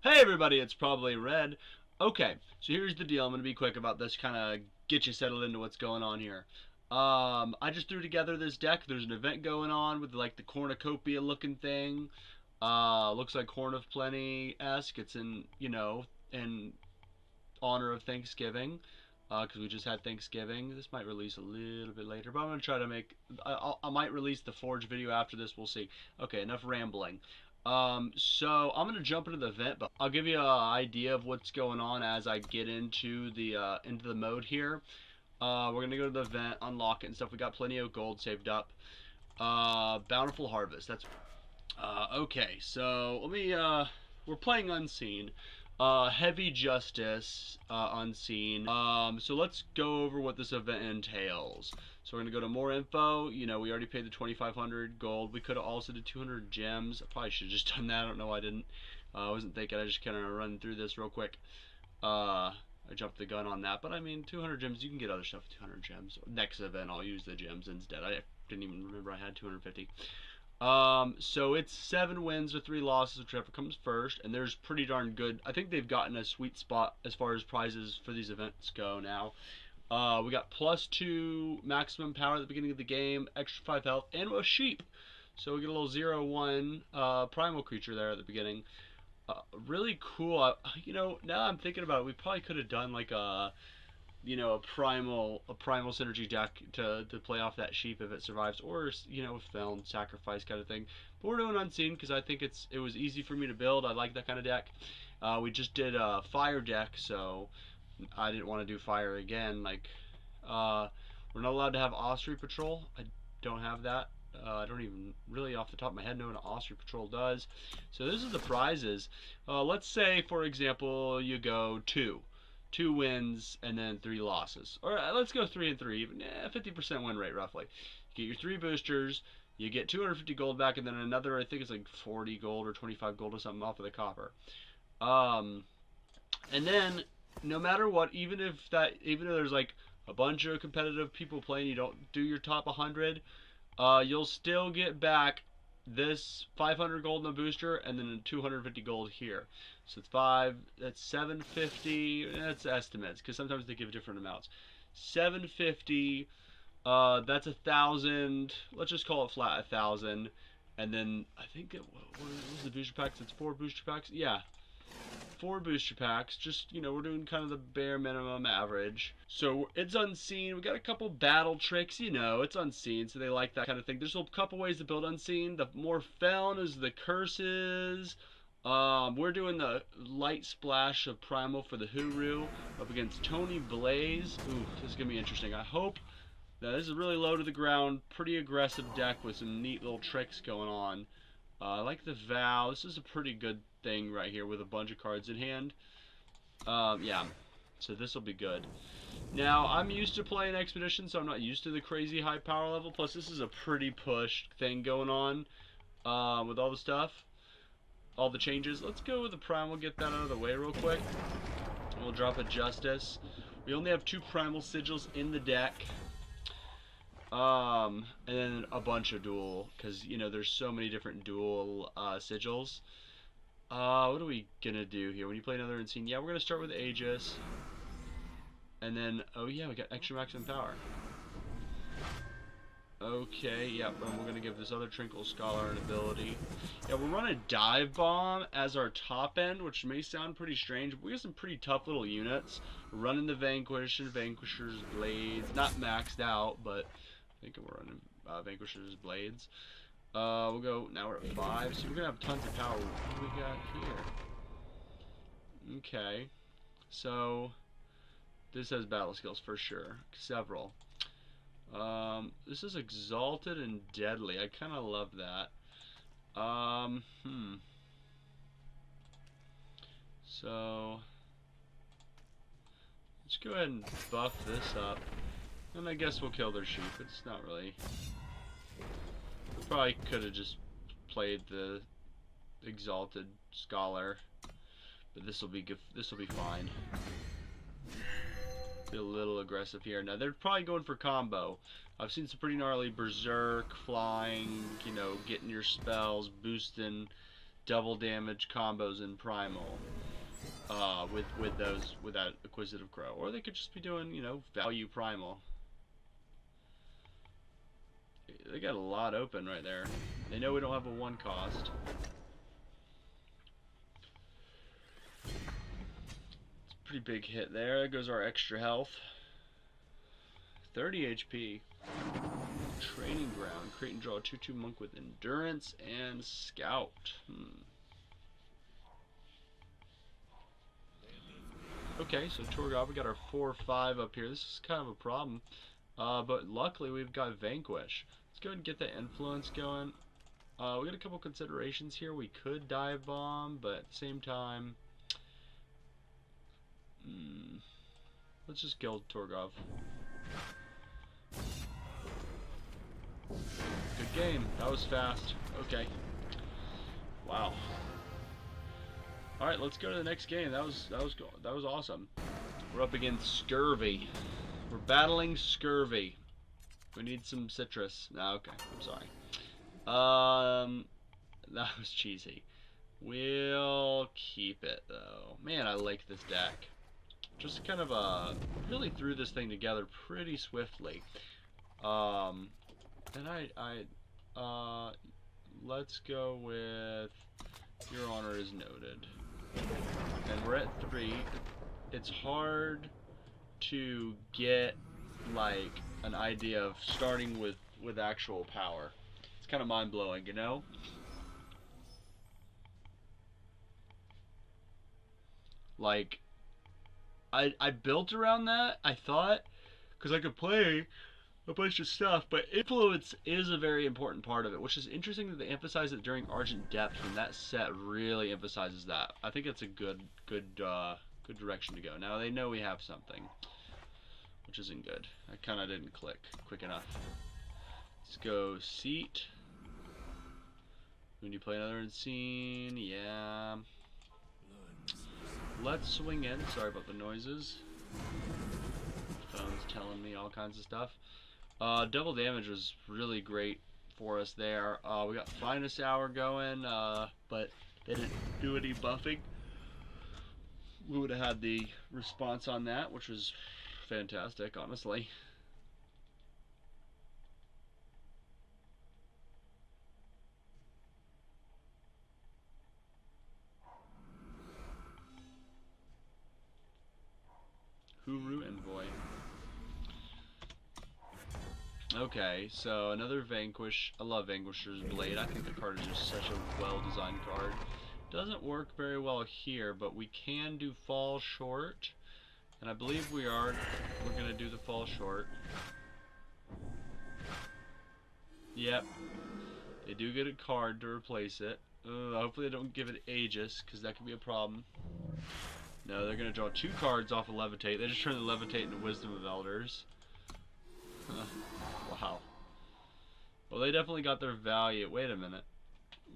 Hey everybody, it's Probably Red. Okay, so here's the deal. I'm going to be quick about this, kind of get you settled into what's going on here. I just threw together this deck. There's an event going on with like the cornucopia looking thing. Looks like Horn of Plenty-esque. It's in honor of Thanksgiving. Because we just had Thanksgiving. This might release a little bit later, but I'm going to try to make... I might release the Forge video after this. We'll see. Okay, enough rambling. So I'm gonna jump into the event, but I'll give you an idea of what's going on as I get into the mode here. We're gonna go to the event, unlock it and stuff. We got plenty of gold saved up. Bountiful Harvest. That's okay. So let me. We're playing Unseen. Heavy Justice, Unseen. So let's go over what this event entails. So we're going to go to more info. You know, we already paid the 2,500 gold. We could have also did 200 gems. I probably should have just done that. I don't know why I didn't. I wasn't thinking. I just kind of run through this real quick. I jumped the gun on that. But I mean, 200 gems, you can get other stuff with 200 gems. Next event, I'll use the gems instead. I didn't even remember I had 250. So it's 7 wins or 3 losses, whichever comes first, and there's pretty darn good. I think they've gotten a sweet spot as far as prizes for these events go now. We got +2 maximum power at the beginning of the game, extra 5 health, and a sheep. So we get a little 0-1 primal creature there at the beginning. Really cool. Now I'm thinking about it, we probably could have done like a primal synergy deck to play off that sheep if it survives, or fell and sacrifice kind of thing. But we're doing Unseen because I think it was easy for me to build. I like that kind of deck. We just did a fire deck, so I didn't want to do fire again. Like, we're not allowed to have Osprey Patrol. I don't have that. I don't even really off the top of my head know what an Osprey Patrol does. So this is the prizes. Let's say, for example, you go 2 wins and then 3 losses. Or let's go 3 and 3, even 50% win rate roughly. You get your 3 boosters, you get 250 gold back, and then another, I think it's like 40 gold or 25 gold or something off of the copper. And then no matter what, even if there's like a bunch of competitive people playing, you don't do your top 100, you'll still get back this 500 gold in the booster and then 250 gold here. So it's that's 750. That's estimates because sometimes they give different amounts. 750. That's 1,000. Let's just call it flat 1,000. And then I think what was the booster packs? It's 4 booster packs. Yeah, 4 booster packs. Just, we're doing kind of the bare minimum average. So it's Unseen. We got a couple battle tricks. It's Unseen, so they like that kind of thing. There's a couple ways to build Unseen. The more fun is the curses. We're doing the light splash of Primal for the Hooru up against Tony Blaze. Ooh, this is going to be interesting. I hope that this is really low to the ground, pretty aggressive deck with some neat little tricks going on. I like the Vow. This is a pretty good thing right here with a bunch of cards in hand. Yeah, so this will be good. Now, I'm used to playing Expedition, so I'm not used to the crazy high power level. Plus, this is a pretty pushed thing going on with all the stuff. All the changes. Let's go with the Primal, get that out of the way real quick. We'll drop a Justice. We only have 2 Primal Sigils in the deck. And then a bunch of dual, because, there's so many different dual sigils. What are we gonna do here? When you play another Unseen, yeah, we're gonna start with Aegis. And then, oh yeah, we got extra maximum power. Okay, yeah, and we're gonna give this other Trinkle Scholar an ability. Yeah, we're running Dive Bomb as our top end, which may sound pretty strange, but we got some pretty tough little units. We're running the Vanquish and Vanquisher's Blades. Not maxed out, but I think we're running Vanquisher's Blades. We'll go, now we're at 5, so we're gonna have tons of power. What do we got here? Okay, so this has battle skills for sure, several. This is Exalted and Deadly. I kind of love that. So let's go ahead and buff this up, and I guess we'll kill their sheep. It's not really. We probably could have just played the Exalted Scholar, but this will be good. This will be fine. Be a little aggressive here. Now they're probably going for combo. I've seen some pretty gnarly berserk, flying, getting your spells, boosting double damage combos in Primal with that Acquisitive Crow, or they could just be doing, you know, value Primal. They got a lot open right there. They know we don't have a 1 cost. It's a pretty big hit there. There goes our extra health. 30 HP. Training Ground. Create and draw a 2/2 monk with Endurance and Scout. Okay, so Torgob, we got our 4/5 up here. This is kind of a problem. But luckily we've got Vanquish. Let's go ahead and get the influence going. We got a couple considerations here. We could dive bomb, but at the same time, let's just kill Torgov. Good game. That was fast. Okay. Wow. All right, let's go to the next game. That was awesome. We're up against Scurvy. We're battling Scurvy. We need some citrus. No, okay. I'm sorry. That was cheesy. We'll keep it though. Man, I like this deck. Just kind of really threw this thing together pretty swiftly. And let's go with Your Honor is noted. And we're at 3. It's hard to get like an idea of starting with actual power. It's kind of mind-blowing, you know? Like, I built around that, I thought, because I could play a bunch of stuff, but influence is a very important part of it, which is interesting that they emphasize it during Argent Depth, and that set really emphasizes that. I think it's a good direction to go. Now they know we have something, which isn't good. I kind of didn't click quick enough. Let's go Seat. When you play another Unseen, yeah. Let's swing in. Sorry about the noises. Phone's telling me all kinds of stuff. Double damage was really great for us there. We got Finest Hour going, but they didn't do any buffing. We would have had the response on that, which was fantastic, honestly. Hooru Envoy. Okay, so another Vanquish. I love Vanquisher's Blade. I think the card is just such a well-designed card. Doesn't work very well here, but we can do Fall Short. And I believe we're going to do the Fall Short. Yep. They do get a card to replace it. Hopefully they don't give it Aegis, because that could be a problem. No, they're going to draw 2 cards off of Levitate. They just turn the Levitate into Wisdom of Elders. Wow. Well, they definitely got their value. Wait a minute.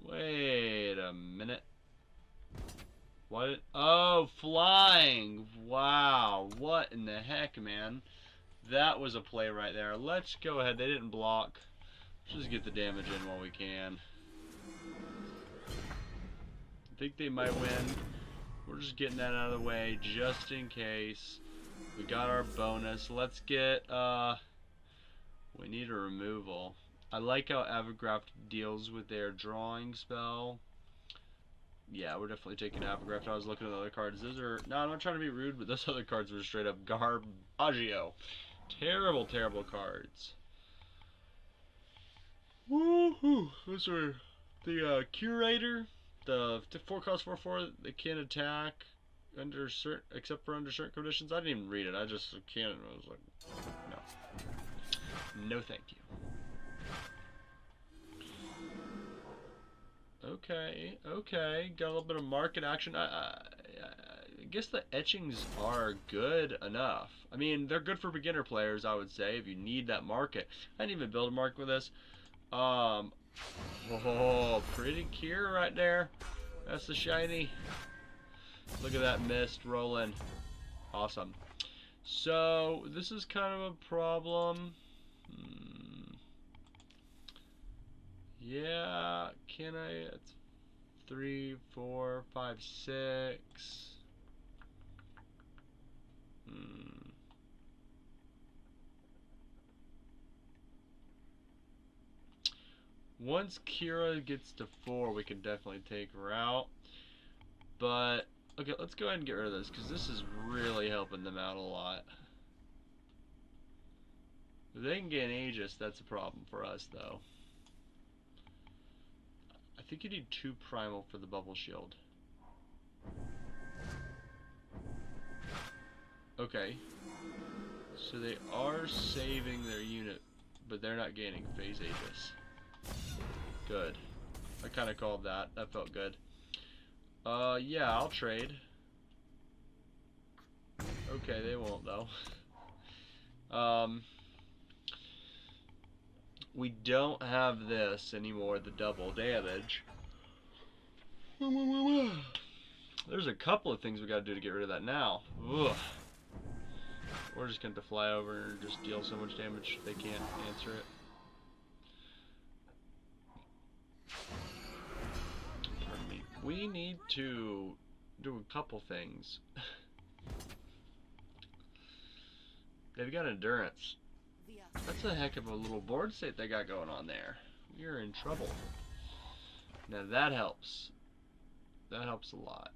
Wait a minute. What? Oh, flying. Wow. What in the heck, man? That was a play right there. Let's go ahead. They didn't block. Let's just get the damage in while we can. I think they might win. We're just getting that out of the way just in case. We got our bonus. Let's get, we need a removal. I like how Avagraft deals with their drawing spell. Yeah, we're definitely taking Avagraft. I was looking at the other cards. Those are, no, I'm not trying to be rude, but those other cards were straight up garbaggio. Terrible, terrible cards. Woohoo! Those are the Curator. The 4-cost 4/4, they can't attack under certain, except for under certain conditions. I didn't even read it. I just can't. I was like, no, no, thank you. Okay, okay, got a little bit of market action. I guess the etchings are good enough. I mean, they're good for beginner players, I would say, if you need that market. I didn't even build a market with this. Oh, pretty cure right there. That's the shiny. Look at that mist rolling. Awesome. So, this is kind of a problem. Yeah, can I? It's 3, 4, 5, 6. Once Kira gets to 4, we can definitely take her out. But, okay, let's go ahead and get rid of this, because this is really helping them out a lot. If they can get Aegis, that's a problem for us, though. I think you need 2 Primal for the Bubble Shield. Okay. So they are saving their unit, but they're not gaining Phase Aegis. Good. I kind of called that. That felt good. Yeah, I'll trade. Okay, they won't, though. We don't have this anymore, the double damage. There's a couple of things we gotta do to get rid of that now. Ugh. We're just going to fly over and just deal so much damage they can't answer it. Pardon me. We need to do a couple things. They've got endurance. That's a heck of a little board state they got going on there. You're in trouble. Now that helps. That helps a lot.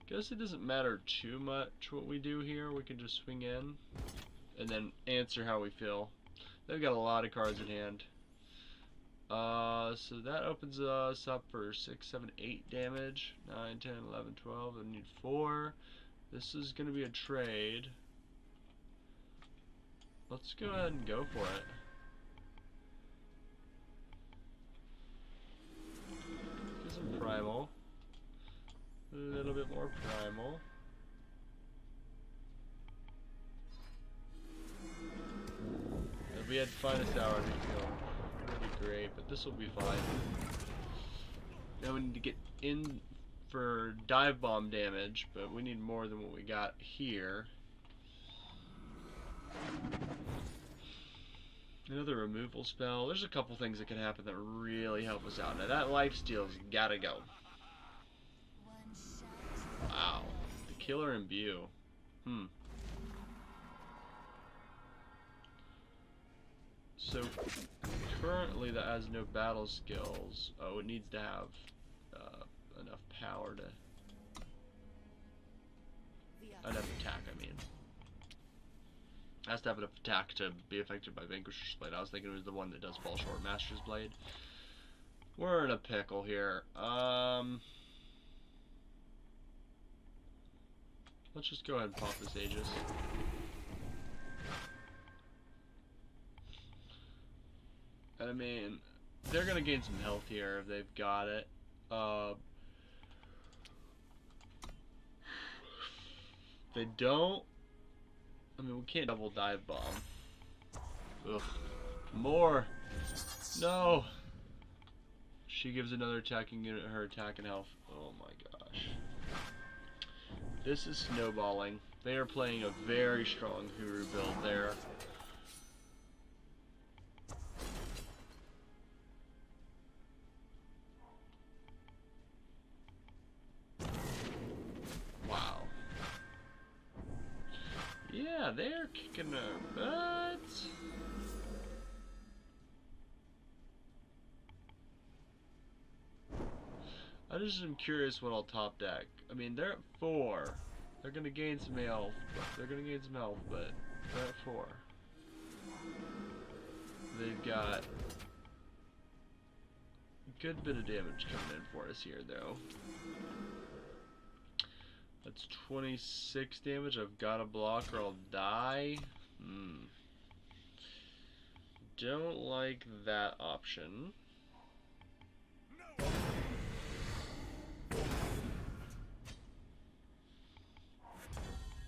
Guess it doesn't matter too much what we do here. We can just swing in and then answer how we feel. They've got a lot of cards in hand. So that opens us up for 6, 7, 8 damage. 9, 10, 11, 12. I need 4. This is going to be a trade. Let's go ahead and go for it. Get some primal. A little bit more primal. If we had finest hour, we'd feel pretty great, but this will be fine. Now we need to get in for dive bomb damage, but we need more than what we got here. Another removal spell. There's a couple things that can happen that really help us out. Now that lifesteal's gotta go. Wow. The killer imbue. So currently that has no battle skills. Oh, it needs to have enough power to enough attack, I mean. It has to have enough attack to be affected by Vanquisher's Blade. I was thinking it was the one that does fall short, Master's Blade. We're in a pickle here. Let's just go ahead and pop this Aegis. And I mean, they're gonna gain some health here if they've got it. They don't. I mean, we can't double dive bomb. Ugh. More. No. She gives another attacking unit her attack and health. Oh my gosh. This is snowballing. They are playing a very strong Hooru build there. Wow. Yeah, they're kicking their butts. I just am curious what I'll top deck. I mean, they're at 4. They're gonna gain some health. They're at 4. They've got a good bit of damage coming in for us here, though. That's 26 damage. I've got to block or I'll die. Don't like that option.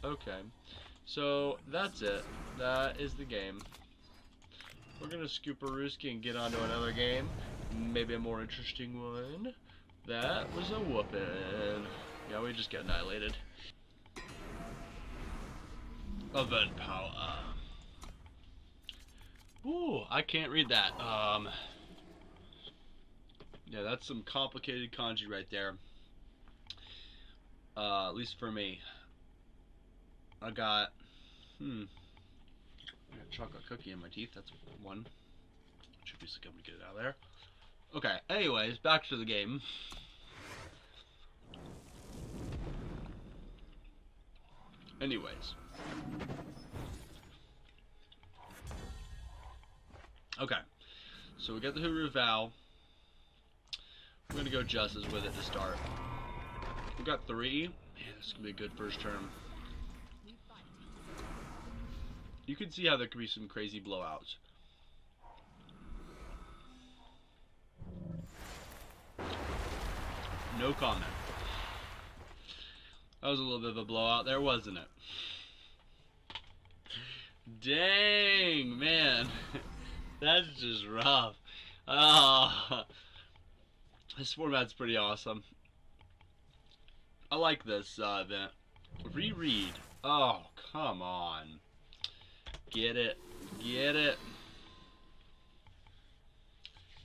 Okay, so that's it. That is the game. We're gonna scoop a Rooski and get on to another game. Maybe a more interesting one. That was a whoopin'. Yeah, we just got annihilated. Event power. Ooh, I can't read that. Yeah, that's some complicated kanji right there. At least for me. I got a chocolate cookie in my teeth. That's one. Should be able to get it out of there. Okay, anyways, back to the game. Anyways. Okay. So we got the Hooru Vow. We're gonna go Justice with it to start. We got 3. Man, this is gonna be a good first turn. You can see how there could be some crazy blowouts. No comment. That was a little bit of a blowout there, wasn't it? Dang, man. That's just rough. Oh, this format's pretty awesome. I like this event. Reread. Oh, come on. Get it. Get it.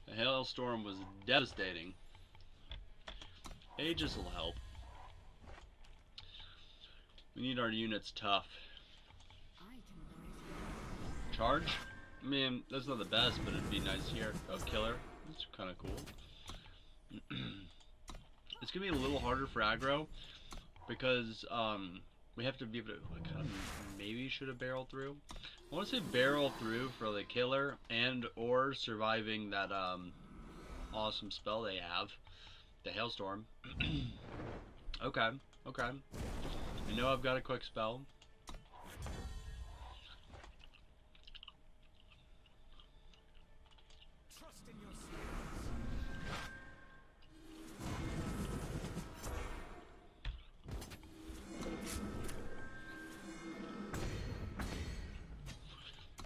The hailstorm was devastating. Aegis will help. We need our units tough. Charge? I mean, that's not the best, but it'd be nice here. Oh, killer. That's kind of cool. It's going to be a little harder for aggro because we have to be able to... I kind of maybe should have barreled through. I want to say barrel through for the killer and or surviving that awesome spell they have. The hailstorm. Okay, okay. I know I've got a quick spell.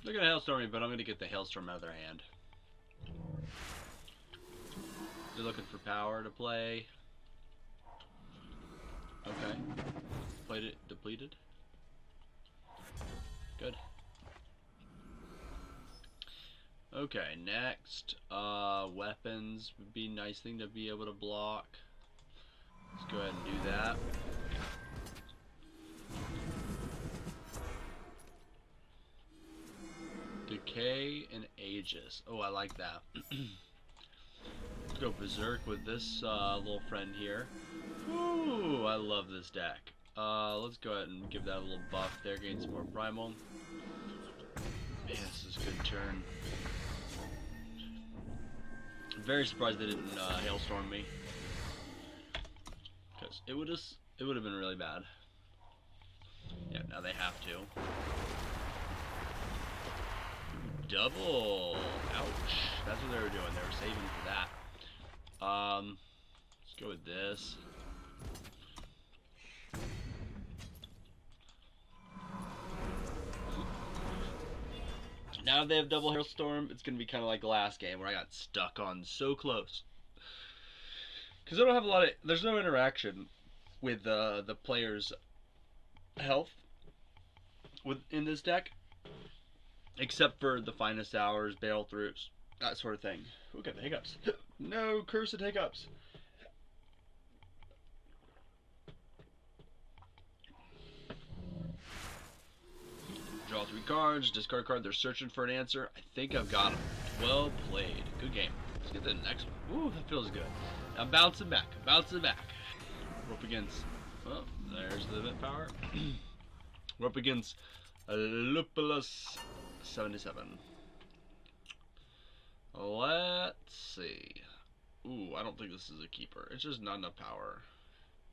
They're gonna hailstorm me, but I'm gonna get the hailstorm out of their hand. They're looking for power to play. Okay. Played it, depleted. Good. Okay, next, weapons would be a nice thing to be able to block. Let's go ahead and do that. Decay and Aegis. Oh, I like that. Let's go berserk with this little friend here. Ooh, I love this deck. Let's go ahead and give that a little buff there, gain some more primal. Man, this is a good turn. I'm very surprised they didn't hailstorm me, because it would have been really bad. Yeah, now they have to. Double. Ouch. That's what they were doing. They were saving for that. Let's go with this. Now they have double hailstorm. It's gonna be kind of like the last game where I got stuck on so close. Because I don't have a lot of. There's no interaction with the player's health in this deck. Except for the finest hours, barrel throughs, that sort of thing. Look at the hiccups. No cursed hiccups. Draw 3 cards, discard card. They're searching for an answer. I think I've got them. Well played. Good game. Let's get to the next one. Ooh, that feels good. I'm bouncing back. Bouncing back. We're up against. Oh, there's the event power. We're up against Lupulus 77. Let's see. Ooh, I don't think this is a keeper. It's just not enough power.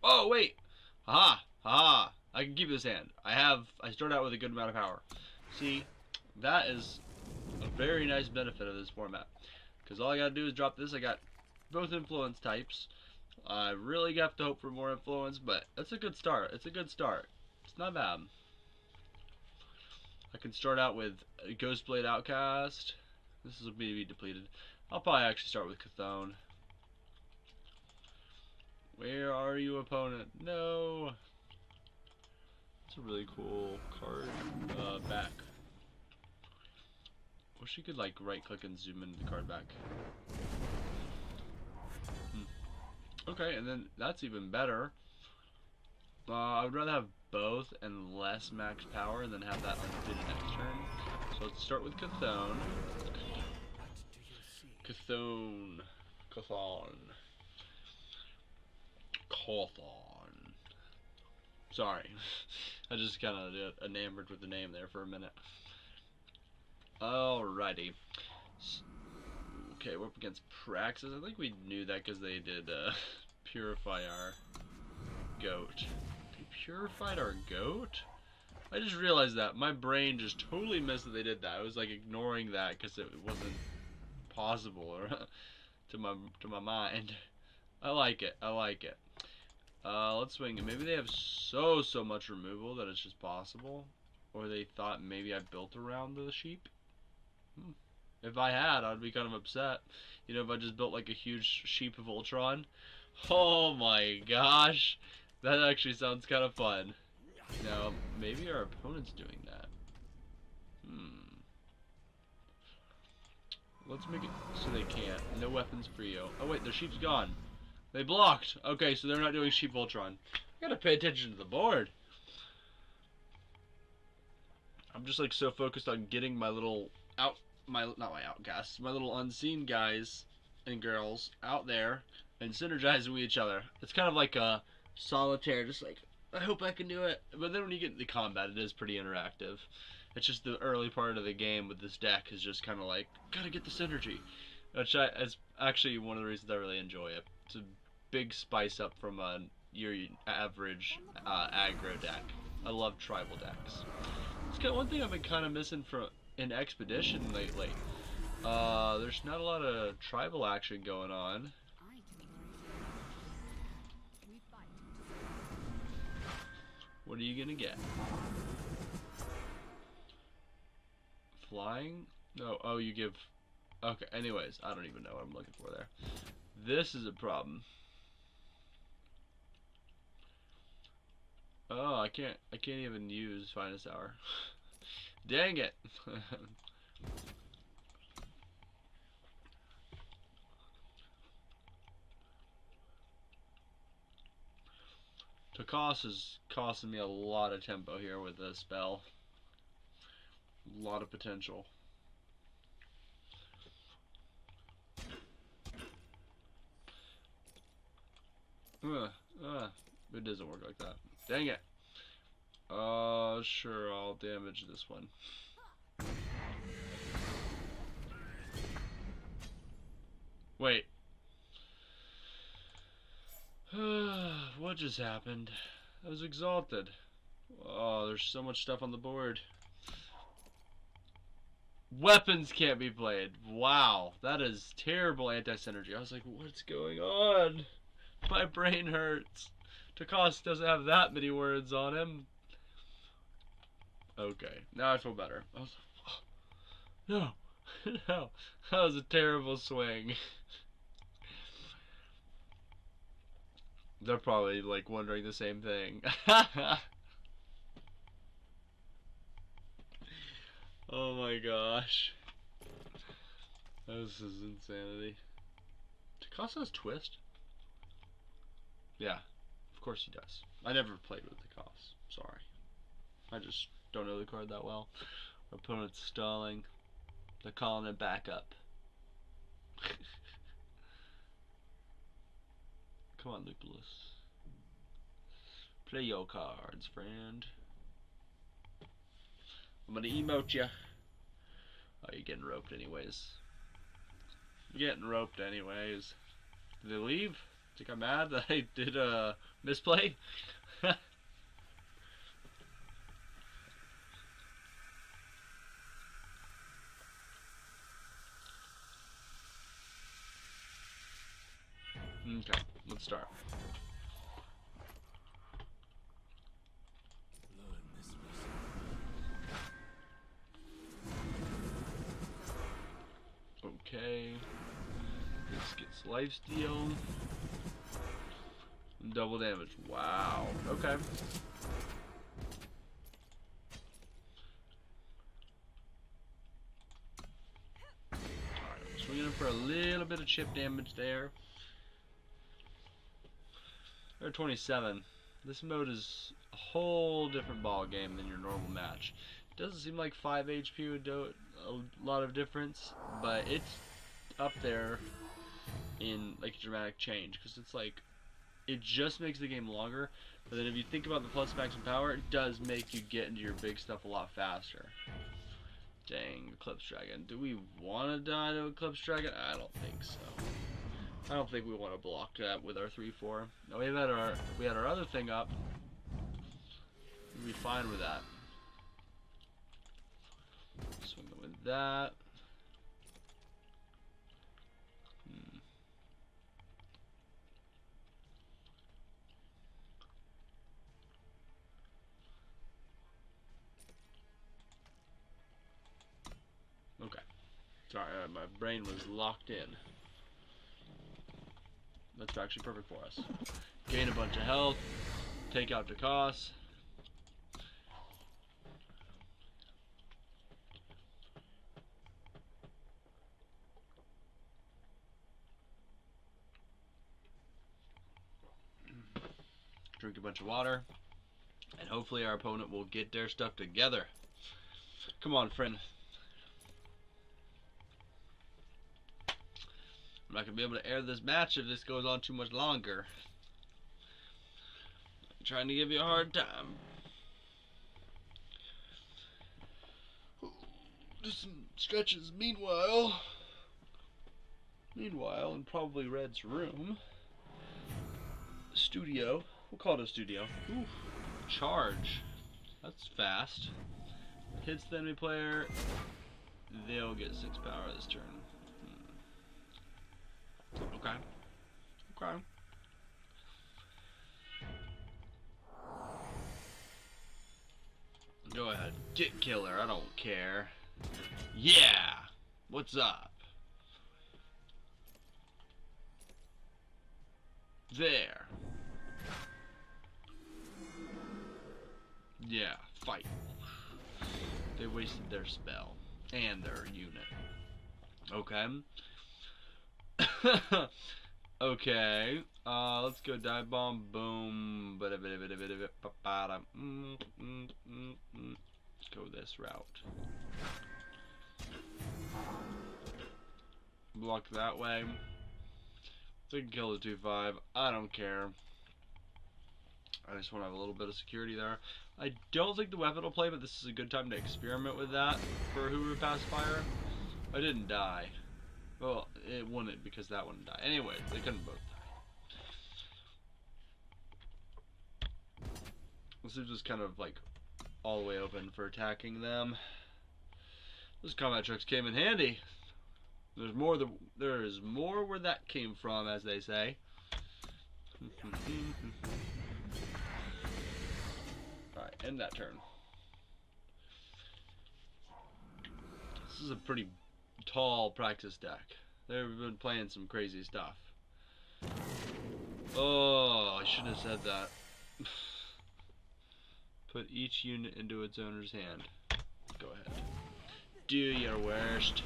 Oh, wait! Haha! Haha! I can keep this hand. I start out with a good amount of power. See, that is a very nice benefit of this format. Because all I gotta do is drop this. I got both influence types. I really have to hope for more influence, but that's a good start. It's a good start. It's not bad. I can start out with Ghostblade Outcast. This is be depleted. I'll probably actually start with Chthon. Where are you, opponent? No. It's a really cool card. Back. Wish you could like right click and zoom into the card back. Okay, and then that's even better. I would rather have both and less max power and then have that undefeated next turn. So let's start with Chthon. Chthon. Sorry. I just kind of enamored with the name there for a minute. Alrighty. Okay, we're up against Praxis. I think we knew that because they did purify our goat. They purified our goat? I just realized that. My brain just totally missed that they did that. I was like ignoring that because it wasn't possible or to my mind. I like it. I like it. Let's swing it. Maybe they have so much removal that it's just possible. Or they thought maybe I built around the sheep. If I had, I'd be kind of upset. You know, if I just built like a huge sheep of Ultron. Oh my gosh. That actually sounds kind of fun. Now, maybe our opponent's doing that. Let's make it so they can't. No weapons for you. Oh wait, their sheep's gone. They blocked. Okay, so they're not doing sheep Ultron. I gotta pay attention to the board. I'm just like so focused on getting my little not my outcasts, my little unseen guys and girls out there and synergizing with each other. It's kind of like a solitaire, just like, I hope I can do it. But then when you get into combat, it is pretty interactive. It's just the early part of the game with this deck is just kind of like, gotta get the synergy. Which is actually one of the reasons I really enjoy it. It's a big spice up from your average aggro deck. I love tribal decks. It's got one thing I've been kind of missing from in Expedition lately. There's not a lot of tribal action going on. What are you gonna get? Flying? No. Oh, you give. Okay. Anyways, I don't even know what I'm looking for there. This is a problem. Oh, I can't even use Finest Hour. Dang it. Takos is costing me a lot of tempo here with this spell. A lot of potential. It doesn't work like that. Dang it. Sure, I'll damage this one. Wait. What just happened? I was exalted. Oh, there's so much stuff on the board. Weapons can't be played. Wow, that is terrible anti-synergy. I was like, what's going on? My brain hurts. Takos doesn't have that many words on him. Okay, now I feel better. I was like, oh, no, no, that was a terrible swing. They're probably like wondering the same thing. Oh my gosh. This is insanity. Takos has Twist? Yeah, of course he does. I never played with Takos. Sorry. I just don't know the card that well. Our opponent's stalling. They're calling it back up. Come on, Lupulus. Play your cards, friend. I'm gonna emote you. Oh, you're getting roped anyways. You're getting roped anyways. Did they leave? Think I'm mad that I did a misplay? Okay, let's start. Okay. This gets lifesteal. Double damage. Wow. Okay. Swinging for a little bit of chip damage there. They're 27. This mode is a whole different ball game than your normal match. It doesn't seem like 5 HP would do a lot of difference, but it's up there in like a dramatic change, because it's like it just makes the game longer, but then if you think about the plus max and power, it does make you get into your big stuff a lot faster. Dang, Eclipse Dragon. Do we want to die to Eclipse Dragon? I don't think so. I don't think we want to block that with our 3-4. No, we had our other thing up. We'd be fine with that. Swing it with that. Okay. Sorry, my brain was locked in. That's actually perfect for us. Gain a bunch of health. Take out the cost. Drink a bunch of water. And hopefully our opponent will get their stuff together. Come on, friend. I'm not going to be able to air this match if this goes on too much longer. I'm trying to give you a hard time. Just some stretches. Meanwhile, in ProbablyRed's room, studio, we'll call it a studio. Ooh, charge. That's fast. Hits the enemy player, they'll get 6 power this turn. Okay. Okay. Go ahead. Get killer. I don't care. Yeah! What's up? There. Yeah. Fight. They wasted their spell. And their unit. Okay. Okay, let's go dive bomb, boom, let's go this route. Block that way. They can kill the 2-5, I don't care. I just want to have a little bit of security there. I don't think the weapon will play, but this is a good time to experiment with that for Hooru Pacifier. I didn't die. Well, it wouldn't, because that wouldn't die. Anyway, they couldn't both die. This is just kind of like all the way open for attacking them. Those combat trucks came in handy. There is more where that came from, as they say. Alright, end that turn. This is a pretty tall practice deck. They've been playing some crazy stuff. Oh, I shouldn't have said that. Put each unit into its owner's hand. Go ahead. Do your worst.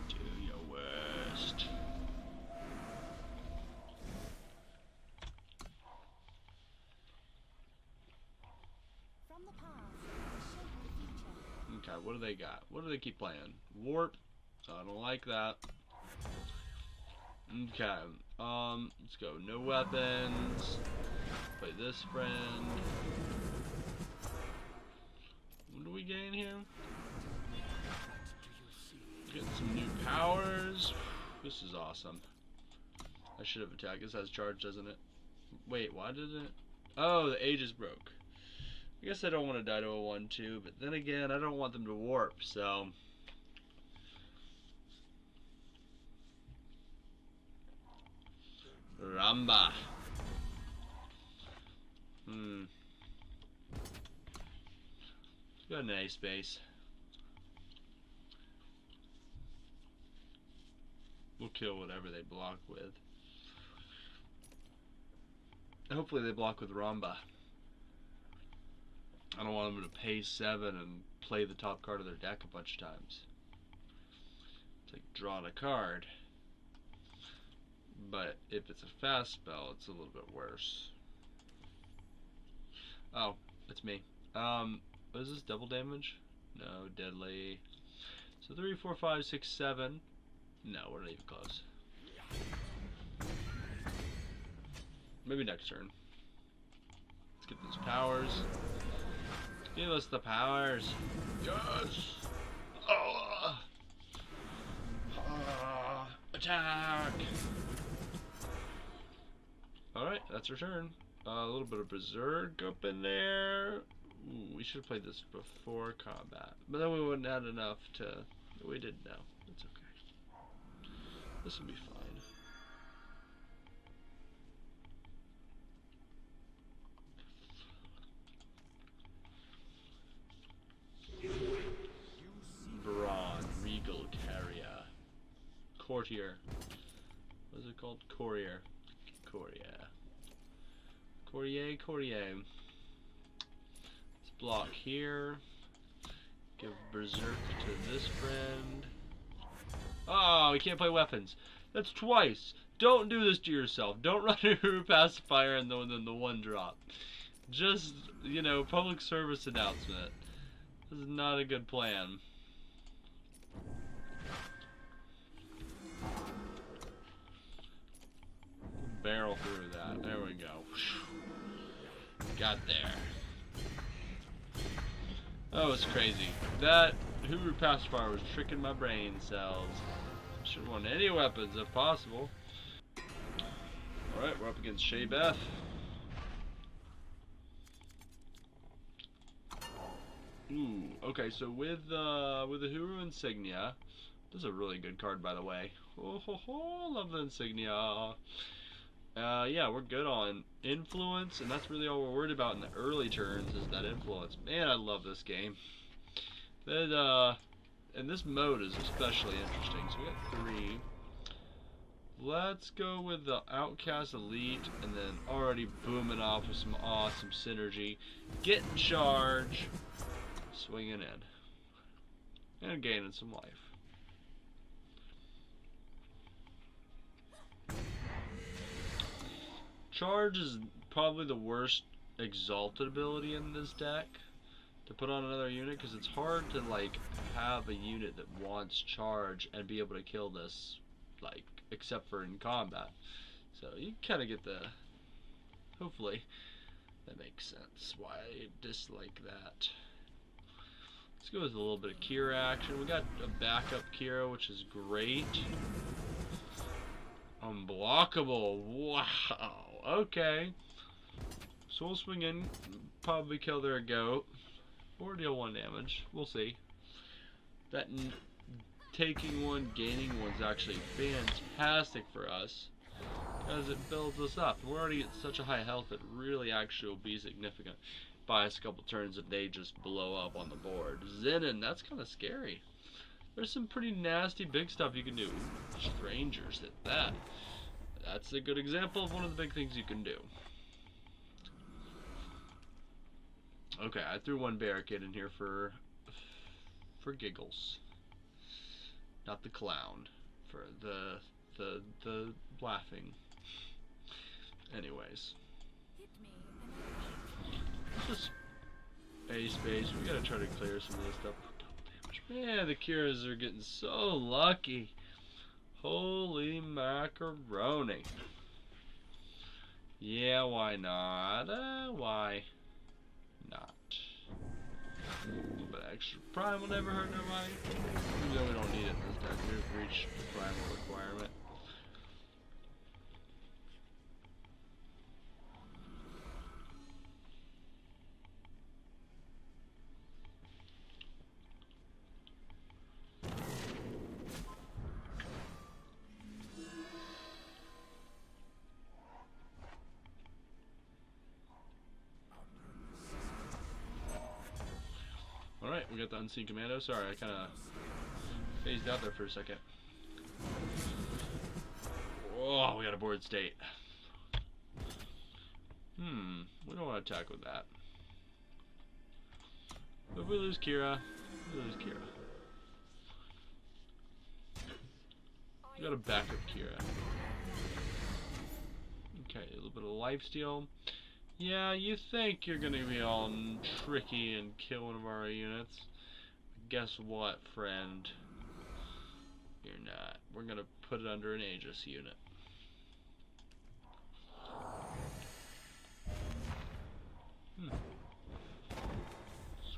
Do your worst. Okay, what do they got? What do they keep playing? Warp. I don't like that. Okay, let's go. No weapons. Play this friend. What do we gain here? Get some new powers. This is awesome. I should have attacked. This has charge, doesn't it? Wait, why did it? Oh, the Aegis broke. I guess I don't want to die to a 1-2, but then again, I don't want them to warp, so... Ramba. Got an A space. We'll kill whatever they block with. Hopefully they block with Ramba. I don't want them to pay 7 and play the top card of their deck a bunch of times. It's like drawn a card. But if it's a fast spell, it's a little bit worse. Oh, it's me. What is this, double damage? No, deadly. So 3, 4, 5, 6, 7. No, we're not even close. Maybe next turn. Let's get those powers. Give us the powers. Yes! Attack! Alright, that's our turn. A little bit of Berserk up in there. Ooh, we should have played this before combat. But then we wouldn't have had enough to... We didn't know. It's okay. This will be fine. Brawn, Regal, Carrier. Courtier. What is it called? Courier. Courier. Let's block here. Give Berserk to this friend. Oh, we can't play weapons. That's twice. Don't do this to yourself. Don't run a Hooru Pacifier and then the one drop. Just, you know, public service announcement. This is not a good plan. Barrel through that. There we go. Got there. That was crazy. That Hooru Pacifier was tricking my brain cells. Should want any weapons if possible. Alright, we're up against Shea Beth. Ooh, okay, so with the Hooru Insignia, this is a really good card, by the way. Oh ho ho, love the Insignia. Yeah, we're good on influence, and that's really all we're worried about in the early turns is that influence. Man, I love this game. And this mode is especially interesting. So we got 3. Let's go with the Outcast Elite, and then already booming off with some awesome synergy. Get in charge, swinging in, and gaining some life. Charge is probably the worst exalted ability in this deck to put on another unit, because it's hard to like have a unit that wants charge and be able to kill this, like, except for in combat. So you kind of get the, hopefully that makes sense why I dislike that. Let's go with a little bit of Kira action. We got a backup Kira, which is great. Unblockable. Wow. Okay. So we'll swing in, probably kill their goat, or deal 1 damage. We'll see. That taking 1, gaining 1's actually fantastic for us, because it builds us up. We're already at such a high health that really actually will be significant. Buy us a couple turns if they just blow up on the board. Zenin, that's kind of scary. There's some pretty nasty big stuff you can do. Strangers at that. That's a good example of one of the big things you can do. Okay, I threw 1 barricade in here for giggles. Not the clown. For the laughing. Anyways. Just a space. We gotta try to clear some of this stuff. Man, the Kiras are getting so lucky. Holy macaroni. Yeah, why not? Why not? A little bit extra prime will never hurt nobody. Even though we don't need it this time. We've reached the primal requirement. Alright, we got the Unseen Commando. Sorry, I kind of phased out there for a second. Oh, we got a board state. We don't want to attack with that. But if we lose Kira, we lose Kira. got a backup Kira. Okay, a little bit of lifesteal. Yeah, you think you're gonna be all tricky and kill one of our units. Guess what, friend? You're not. We're gonna put it under an Aegis unit.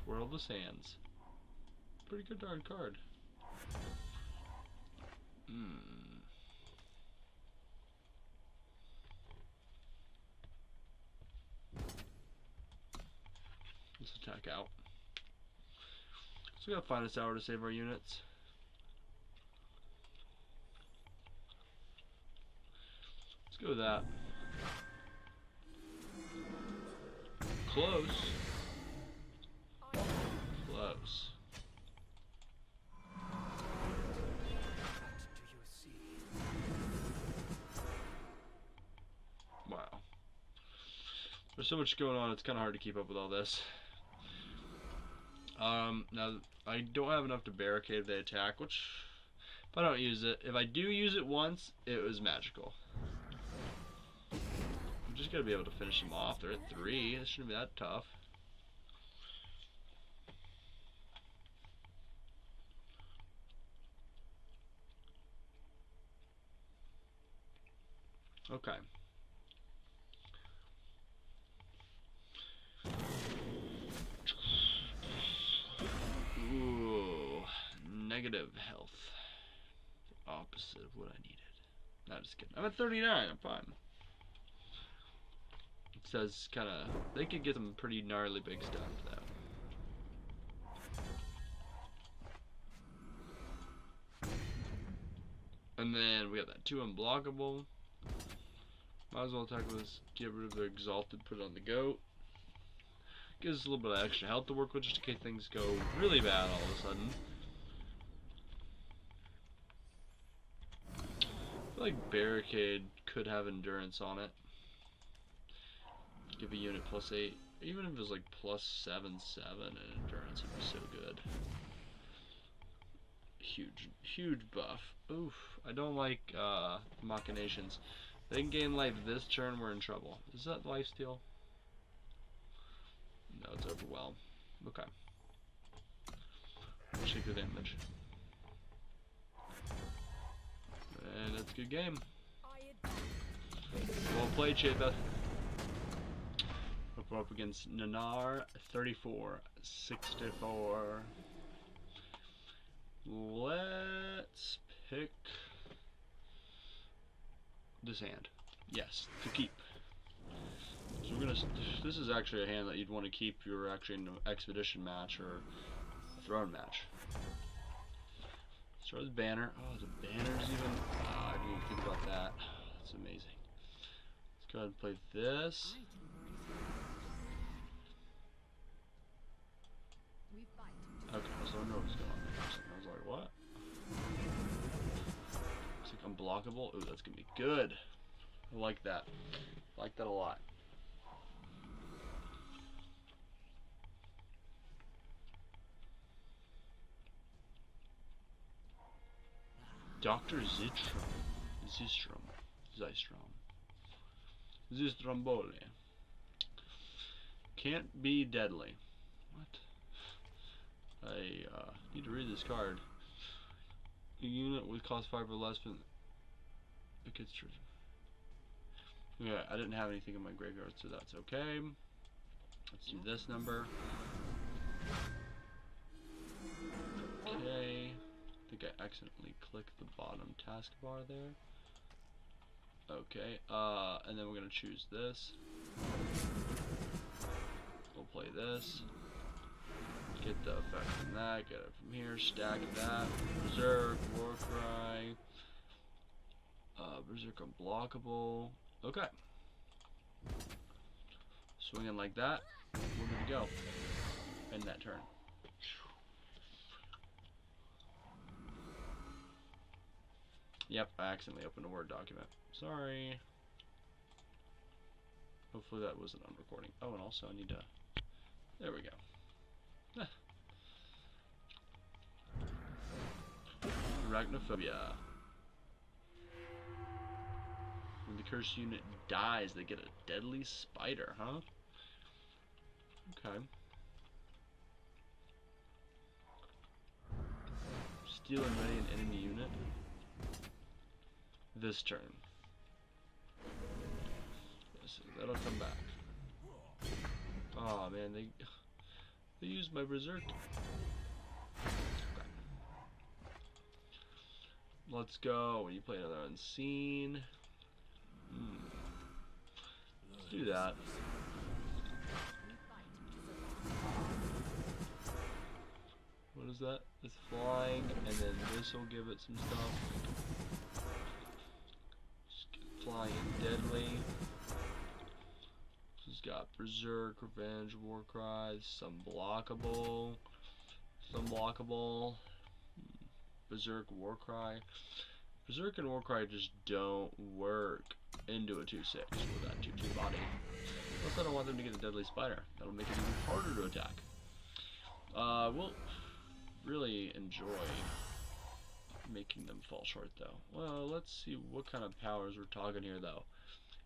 Swirl the Sands. Pretty good darn card. Let's attack out. So we gotta find a tower to save our units. Let's go with that. Close. Close. Wow. There's so much going on, it's kind of hard to keep up with all this. Now, I don't have enough to barricade the attack, which, if I don't use it, if I do use it once, it was magical. I'm just gotta be able to finish them off. They're at 3, it shouldn't be that tough. Okay. Ooh, negative health. The opposite of what I needed. No, just kidding. I'm at 39, I'm fine. It says kinda, they could get some pretty gnarly big stuff though. And then we have that 2 unblockable. Might as well attack with this, get rid of the exalted, put it on the goat. Gives us a little bit of extra health to work with just in case things go really bad all of a sudden. I feel like Barricade could have endurance on it. Give a unit +8. Even if it was like +7/7 and endurance would be so good. Huge buff. Oof. I don't like machinations. They can gain life this turn, we're in trouble. Is that lifesteal? No, it's overwhelm. Okay. Check the damage. And that's a good game. Well played, Chapa. We're up against Nanar 34-64. Let's pick this hand. Yes, to keep. So we're gonna. This is actually a hand that you'd want to keep. You're actually in an expedition match or a throne match. Start with banner. Oh, the banner's even. Oh, I didn't even think about that. That's amazing. Let's go ahead and play this. Okay, so I know what's going on there. I was like, what? It's like unblockable. Ooh, that's gonna be good. I like that. I like that a lot. Dr. Zistromboli. Can't be deadly. What? I need to read this card. A unit with cost 5 or less, but it gets true. Yeah, I didn't have anything in my graveyard, so that's okay. Let's do this number. Okay. I think I accidentally clicked the bottom taskbar there. Okay, and then we're gonna choose this. We'll play this. Get the effect from that, get it from here, stack that. Berserk, Warcry. Berserk unblockable. Okay. Swinging like that. We're good to go. End that turn. Yep, I accidentally opened a Word document. Sorry. Hopefully that wasn't on recording. Oh, and also I need to... There we go. Arachnophobia. When the cursed unit dies, they get a deadly spider, huh? Okay. Steal and ready an enemy unit. This turn. Yes, that'll come back. Oh man, they used my berserk. Okay. Let's go. You play another unseen. Let's do that. What is that? It's flying, and then this will give it some stuff. Flying deadly. She's got Berserk, Revenge, Warcry, some blockable. Berserk, Warcry. Berserk and Warcry just don't work into a 2/6 with that 2/2 body. Plus I don't want them to get a deadly spider. That'll make it even harder to attack. We'll really enjoy making them fall short though. Well, let's see what kind of powers we're talking here though.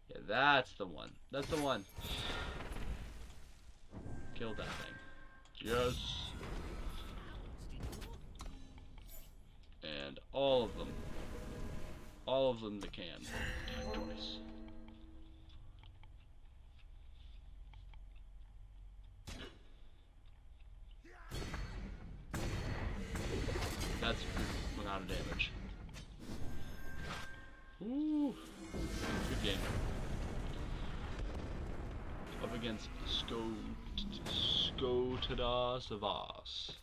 Yeah, that's the one. That's the one. Kill that thing. Yes. And all of them. All of them that can. Attack twice. That's a lot of damage. Ooh. Good game. Up against Skotada Savas.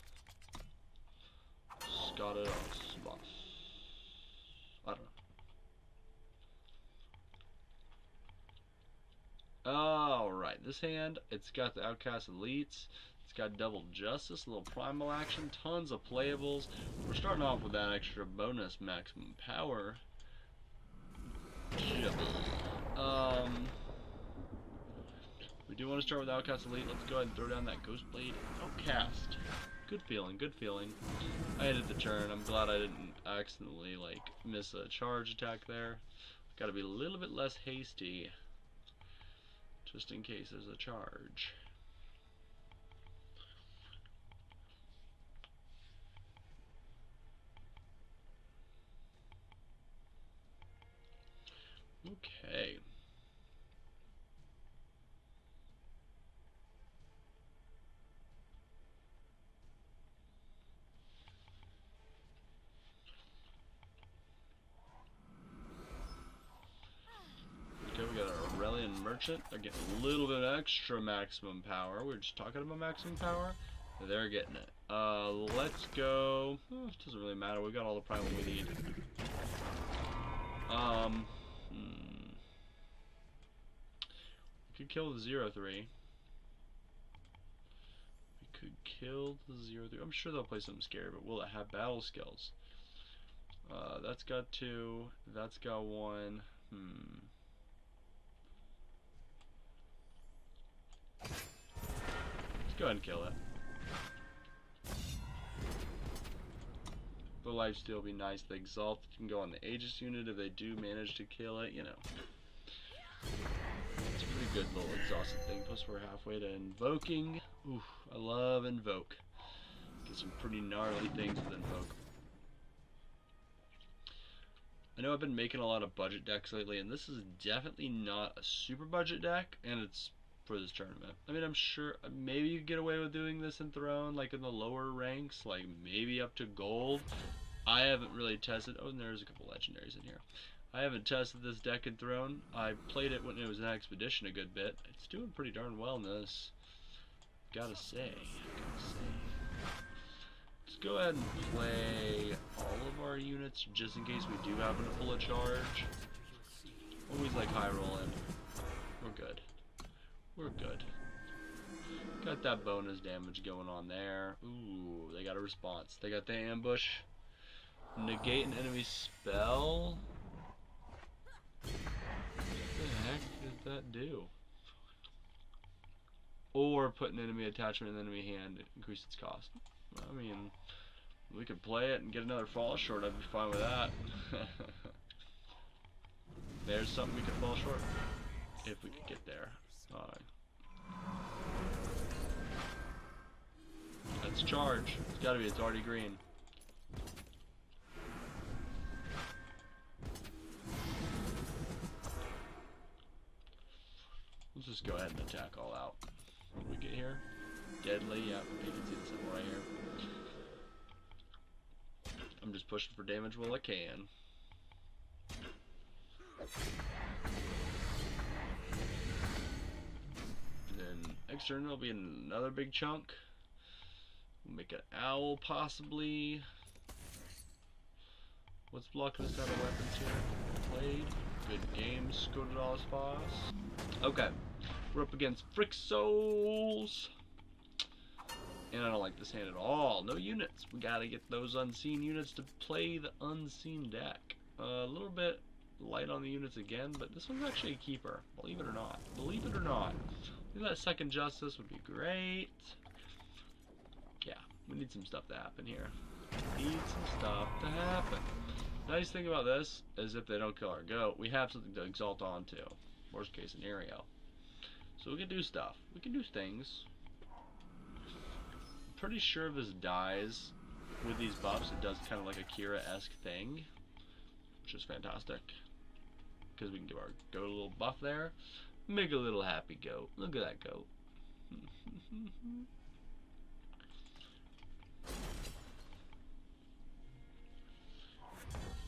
Skotada Savas. I don't know. Alright, this hand, it's got the Outcast Elites. It's got Double Justice, a little primal action, tons of playables. We're starting off with that extra bonus maximum power. We do want to start with Outcast Elite. Let's go ahead and throw down that Ghost Blade Outcast. Good feeling, good feeling. I ended the turn. I'm glad I didn't accidentally like miss a charge attack there. Gotta be a little bit less hasty, just in case there's a charge. Okay. Okay, we got our Aurelian Merchant. They're getting a little bit extra maximum power. We were just talking about maximum power. They're getting it. Let's go. It doesn't really matter. We got all the primal we need. We could kill the 0-3. We could kill the 0-3. I'm sure they'll play something scary, but will it have battle skills? That's got 2. That's got 1. Let's go ahead and kill it. The lifesteal will be nice. The Exalt can go on the Aegis unit if they do manage to kill it, you know. It's a pretty good little exhausted thing. Plus we're halfway to invoking. Ooh, I love invoke. Get some pretty gnarly things with invoke. I know I've been making a lot of budget decks lately, and this is definitely not a super budget deck, and it's for this tournament. I mean, I'm sure maybe you get away with doing this in Throne, like in the lower ranks, like maybe up to gold. I haven't really tested. Oh, and there's a couple legendaries in here. I haven't tested this deck in Throne. I played it when it was in Expedition a good bit. It's doing pretty darn well in this. Gotta say. Let's go ahead and play all of our units just in case we do happen to pull a charge. Always like high rolling. We're good. We're good. Got that bonus damage going on there. Ooh, they got a response. They got the ambush. Negate an enemy spell? What the heck does that do? Or put an enemy attachment in the enemy hand to increase its cost. I mean, we could play it and get another fall short. I'd be fine with that. There's something we could fall short. If we could get there. Fine. Let's charge. It's gotta be, it's already green. Let's just go ahead and attack all out. What do we get here? Deadly, yep, you can see the symbol right here. I'm just pushing for damage while I can. And then next turn there'll be another big chunk. We'll make an owl possibly. What's blocking us out of weapons here? Played. Good game, Scodados boss. Okay. We're up against Frick Souls. And I don't like this hand at all. No units. We gotta get those unseen units to play the unseen deck. A little bit light on the units again, but this one's actually a keeper. Believe it or not. Believe it or not. Maybe that second justice would be great. Yeah, we need some stuff to happen here. Need some stuff to happen. Nice thing about this is if they don't kill our goat, we have something to exalt onto. Worst case scenario. So we can do stuff. We can do things. I'm pretty sure if this dies with these buffs, it does kind of like a Kira-esque thing, which is fantastic. Because we can give our goat a little buff there. Make a little happy goat. Look at that goat.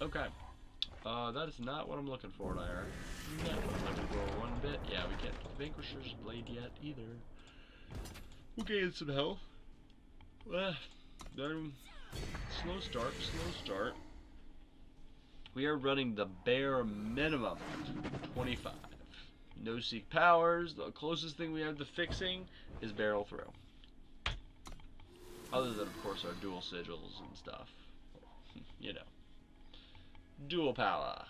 Okay. That is not what I'm looking for there. Not what I'm looking for one bit. Yeah, we can't get the Vanquisher's Blade yet either. We'll gain some health. Then slow start. We are running the bare minimum 25. No seek powers. The closest thing we have to fixing is barrel through. Other than, of course, our dual sigils and stuff. You know. Dual power.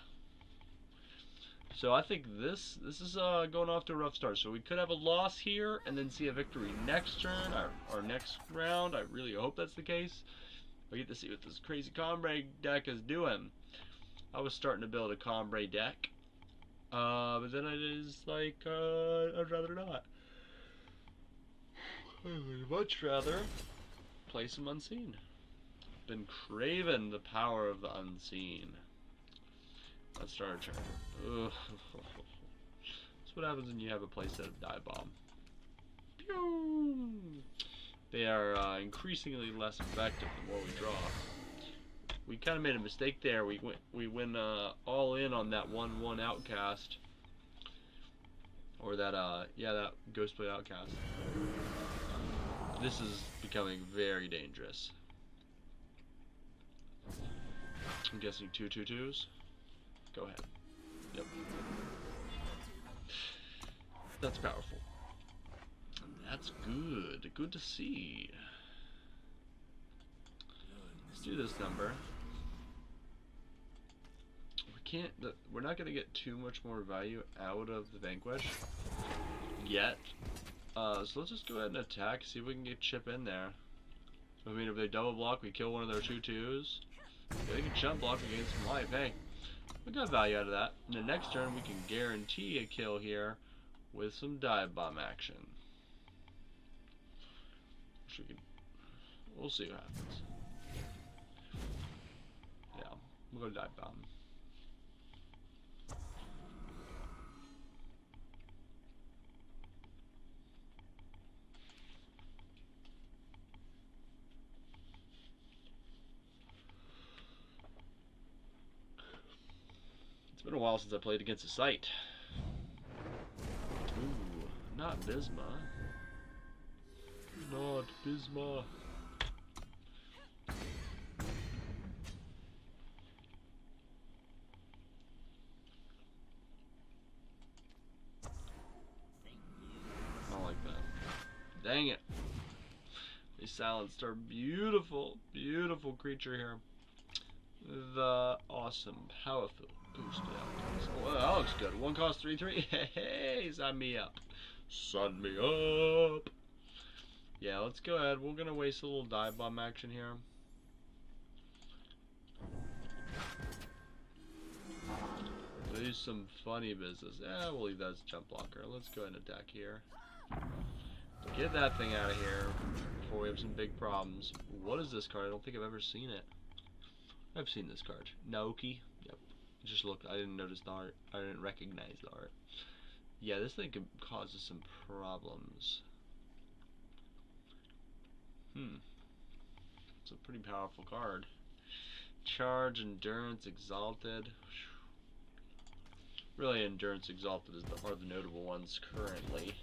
So I think this is going off to a rough start. So we could have a loss here and then see a victory next turn or next round. I really hope that's the case. I get to see what this crazy Combrade deck is doing. I was starting to build a Combrade deck, but then I just like I'd rather not. I would much rather play some Unseen. Been craving the power of the Unseen. Let's start a turn. Ugh. That's what happens when you have a playset of Dive Bomb. Pew! They are increasingly less effective the more we draw. We kind of made a mistake there. We went all in on that 1/1 outcast, or that that Ghostblade outcast. This is becoming very dangerous. I'm guessing 2/2/2s. Go ahead. Yep. That's powerful. That's good. Good to see. Let's do this number. We're not going to get too much more value out of the Vanquish yet. So let's just go ahead and attack, see if we can get chip in there. I mean, if they double block, we kill one of their 2/2s. If they can jump block, we gain some life. Hey, we got value out of that. And the next turn, we can guarantee a kill here with some dive bomb action. We'll see what happens. Yeah, we'll go dive bomb. It's been a while since I played against a site. Ooh, not Bisma. Not Bisma. I don't like that. Dang it. They silenced our beautiful, beautiful creature here. The awesome, powerful boosted outcast. Well, that looks good. 1 cost 3/3. Hey, sign me up. Sign me up. Yeah, let's go ahead. We're gonna waste a little dive bomb action here. do some funny business. We'll leave that as a jump blocker. Let's go ahead and attack here. Get that thing out of here before we have some big problems. What is this card? I don't think I've ever seen it. I've seen this card. Naoki. Yep. Just look. I didn't notice the art. I didn't recognize the art. Yeah, this thing could cause us some problems. It's a pretty powerful card. Charge, Endurance, Exalted. Really, Endurance, Exalted are the notable ones currently.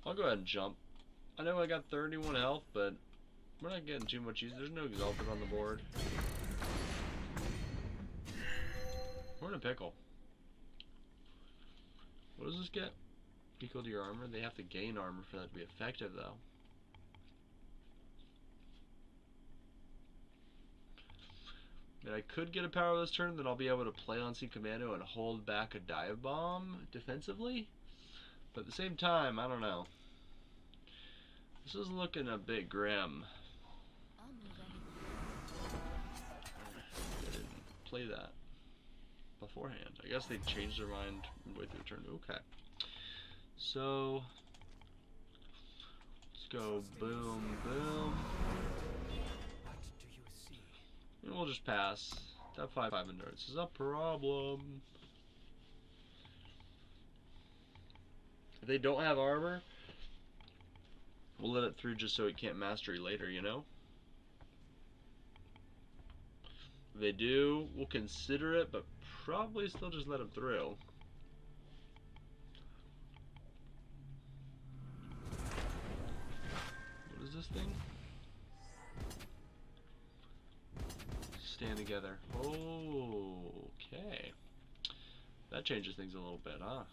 I'll go ahead and jump. I know I got 31 health, but we're not getting too much use. There's no Exalted on the board. We're in a pickle. What does this get? Equal to your armor? They have to gain armor for that to be effective, though. And I could get a power this turn, then I'll be able to play Unseen Commando and hold back a dive bomb defensively. But at the same time, I don't know. This is looking a bit grim. I didn't play that beforehand. I guess they changed their mind midway through the turn. Okay. So let's go boom, boom. And we'll just pass. That 5 endurance is a problem. If they don't have armor, we'll let it through just so it can't mastery later, you know? If they do, we'll consider it, but probably still just let them through. What is this thing? Stand together. Okay. That changes things a little bit, huh?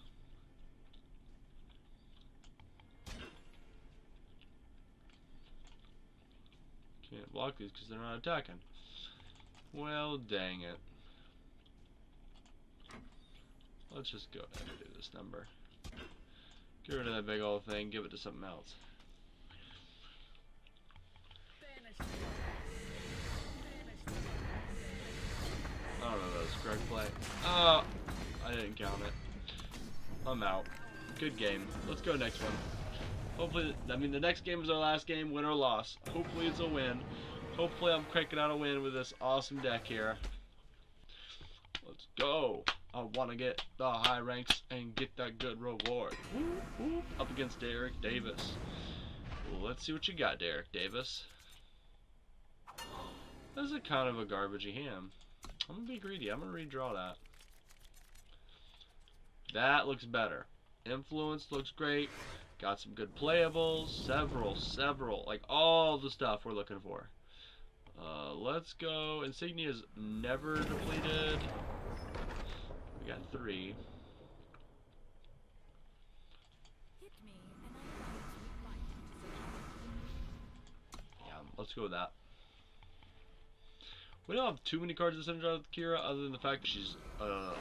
Can't block these because they're not attacking. Well, dang it. Let's just go ahead and do this number. Get rid of that big old thing, give it to something else. I don't know if that was a correct play. Oh, I didn't count it. I'm out. Good game. Let's go next one. Hopefully, I mean, the next game is our last game, win or loss. Hopefully it's a win. Hopefully I'm cranking out a win with this awesome deck here. Let's go. I want to get the high ranks and get that good reward. Whoop, whoop. Up against Derek Davis. Well, let's see what you got, Derek Davis. That's a kind of a garbagey hand. I'm going to be greedy. I'm going to redraw that. That looks better. Influence looks great. Got some good playables. Several. Like all the stuff we're looking for. Let's go. Insignia is never depleted. We got 3. Yeah, let's go with that. We don't have too many cards to synergize with Kira, other than the fact that she's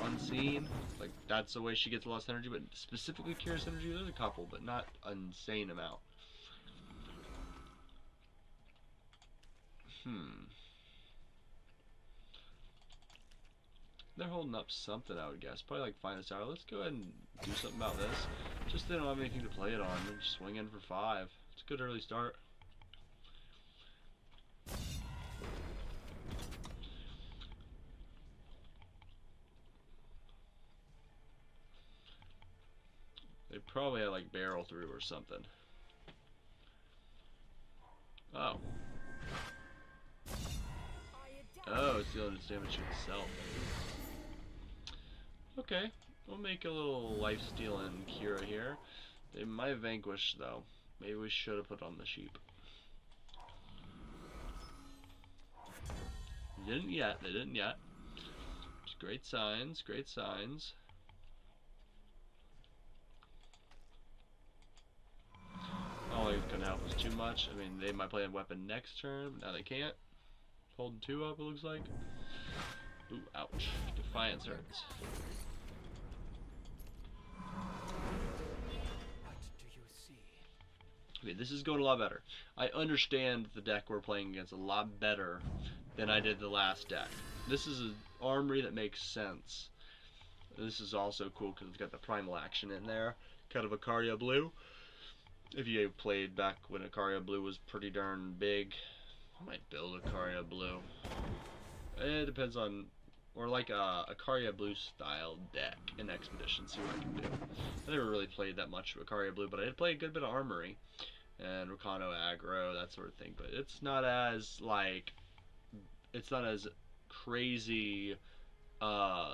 unseen. Like, that's the way she gets a lot of synergy, but specifically Kira synergy, there's a couple, but not an insane amount. They're holding up something, I would guess. Probably like Finest Hour. Let's go ahead and do something about this. Just they don't have anything to play it on. They're just swing in for 5. It's a good early start. They probably had like barrel through or something. Oh. Oh, it's dealing its damage to itself. Okay, we'll make a little life steal in Kira here. They might vanquish though. Maybe we should have put on the sheep. They didn't yet. They didn't yet. Just great signs. Great signs. Oh, it's gonna help us too much. I mean, they might play a weapon next turn. Now they can't. Holding 2 up, it looks like. Ooh, ouch. Defiance hurts. What do you see? Okay, this is going a lot better. I understand the deck we're playing against a lot better than I did the last deck. This is an armory that makes sense. This is also cool because it's got the primal action in there. Kind of Icaria Blue. If you played back when Icaria Blue was pretty darn big, I might build Icaria Blue. It depends on, or like a Icaria Blue style deck in Expedition, see what I can do. I never really played that much of Icaria Blue, but I did play a good bit of Armory and Rakano aggro, that sort of thing. But it's not as like, it's not as crazy.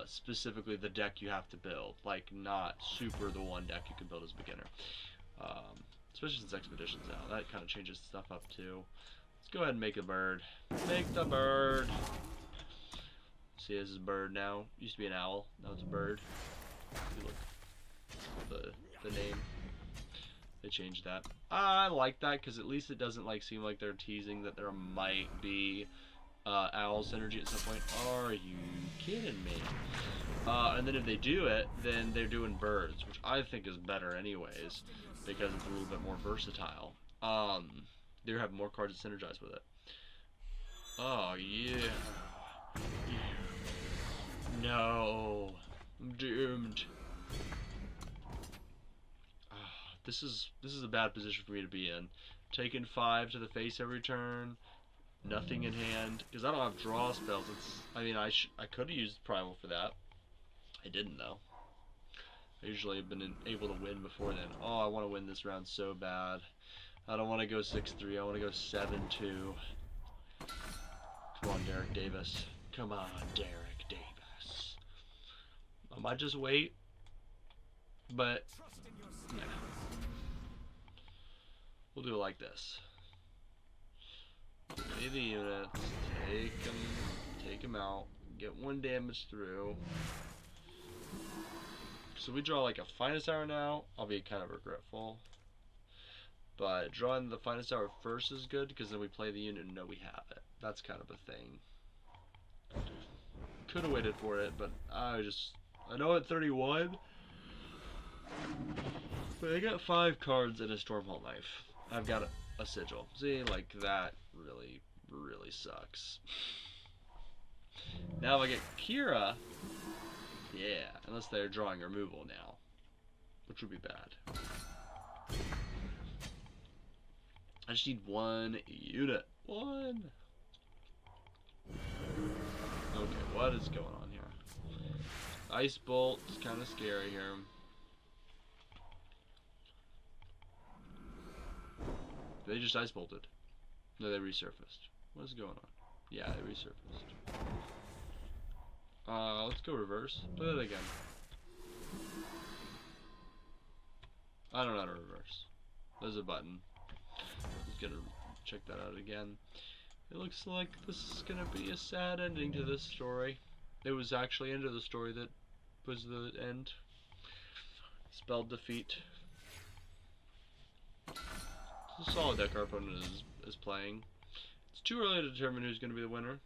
Specifically the deck you have to build, like not super the one deck you can build as a beginner. Especially since Expedition's out, that kind of changes stuff up too. Let's go ahead and make a bird. Make the bird. See, this is a bird now. Used to be an owl. Now it's a bird. Look, the name. They changed that. I like that because at least it doesn't like seem like they're teasing that there might be owl synergy at some point. Are you kidding me? And then if they do it, then they're doing birds, which I think is better anyways, because it's a little bit more versatile. They have more cards to synergize with it. Oh yeah. No, I'm doomed. This is a bad position for me to be in. Taking 5 to the face every turn. Nothing in hand, because I don't have draw spells. I mean, I could have used Primal for that. I didn't though. I usually have been able to win before then. Oh, I want to win this round so bad. I don't want to go 6-3. I want to go 7-2. Come on, Derek Davis. Come on, Derek Davis. I might just wait, but nah. We'll do it like this. Play the units, take them out, get 1 damage through. So we draw like a Finest Hour now. I'll be kind of regretful. But drawing the Finest Hour first is good because then we play the unit and know we have it. That's kind of a thing. Could have waited for it, but I know at 31. But I got 5 cards and a Stormhold Knife. I've got a sigil. See, like that really, really sucks. Now if I get Kira, yeah, unless they're drawing removal now, which would be bad. I just need 1 unit. 1. Okay, what is going on here? Ice Bolt is kind of scary here. They just ice bolted. No, they resurfaced. What is going on? Yeah, they resurfaced. Let's go reverse. Play that again. I don't know how to reverse. There's a button. Let's get check that out again. It looks like this is gonna be a sad ending to this story. It was actually end of the story that was the end. Spelled defeat. It's a solid deck our opponent is playing. It's too early to determine who's going to be the winner,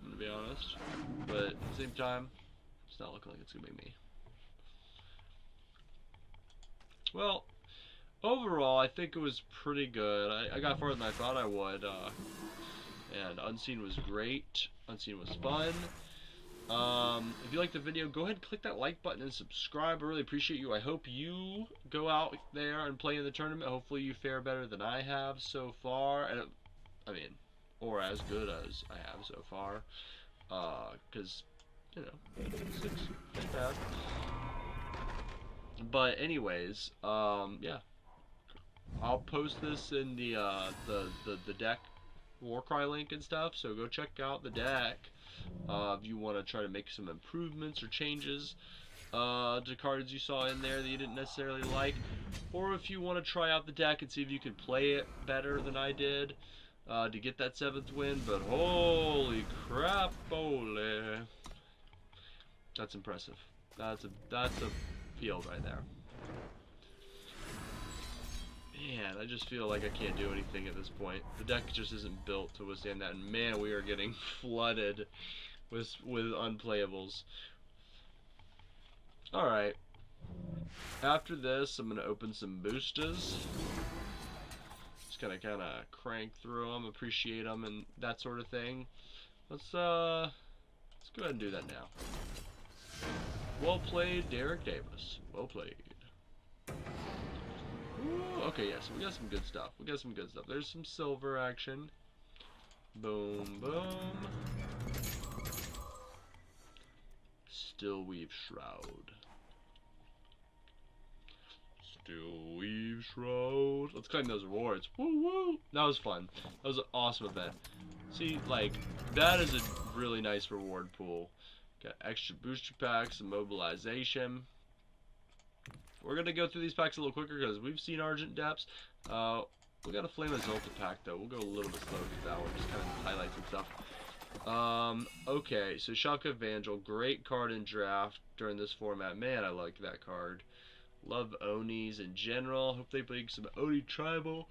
I'm going to be honest. But at the same time, it's not looking like it's going to be me. Well, overall, I think it was pretty good. I got farther than I thought I would. And Unseen was great. Unseen was fun. If you liked the video, go ahead and click that like button and subscribe. I really appreciate you. I hope you go out there and play in the tournament. Hopefully you fare better than I have so far. And I mean, or as good as I have so far. Because, you know, 6 ain't bad. But anyways, yeah. I'll post this in the deck Warcry link and stuff, so go check out the deck. If you want to try to make some improvements or changes to cards you saw in there that you didn't necessarily like, or if you want to try out the deck and see if you can play it better than I did to get that 7th win. But holy crap, holy, that's impressive. That's a field right there. Man, I just feel like I can't do anything at this point. The deck just isn't built to withstand that, and man, we are getting flooded with unplayables. Alright. After this, I'm going to open some boosters. Just kind of crank through them, appreciate them, and that sort of thing. Let's go ahead and do that now. Well played, Derek Davis. Well played. Ooh, okay, yeah, so we got some good stuff. We got some good stuff. There's some silver action. Boom, boom. Still Weave Shroud. Still Weave Shroud. Let's claim those rewards. Woo woo! That was fun. That was an awesome event. See, like, that is a really nice reward pool. Got extra booster packs, some mobilization. We're going to go through these packs a little quicker because we've seen Argent Depths. We got a Flame Exalted pack, though. We'll go a little bit slow because that one just kind of highlights and stuff. Okay, so Shaka Evangel, great card in draft during this format. Man, I like that card. Love Onis in general. Hope they bring some Oni Tribal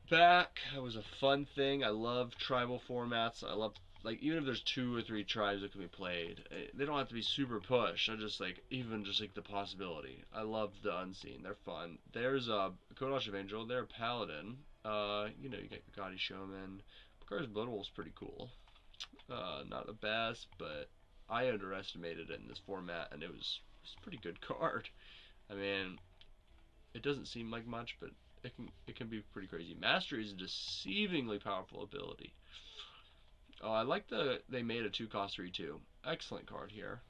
back. That was a fun thing. I love tribal formats. I love, like, even if there's 2 or 3 tribes that can be played, they don't have to be super pushed. I just like, even just like the possibility. I love the Unseen. They're fun. There's a Kodash Evangel. They're a Paladin. You know, you got your Gaudy Showman. Bakar's Blood Wolf's pretty cool. Not the best, but I underestimated it in this format, and it was a pretty good card. I mean, it doesn't seem like much, but it can be pretty crazy. Mastery is a deceivingly powerful ability. Oh, I like they made a 2-cost 3/2. Excellent card here.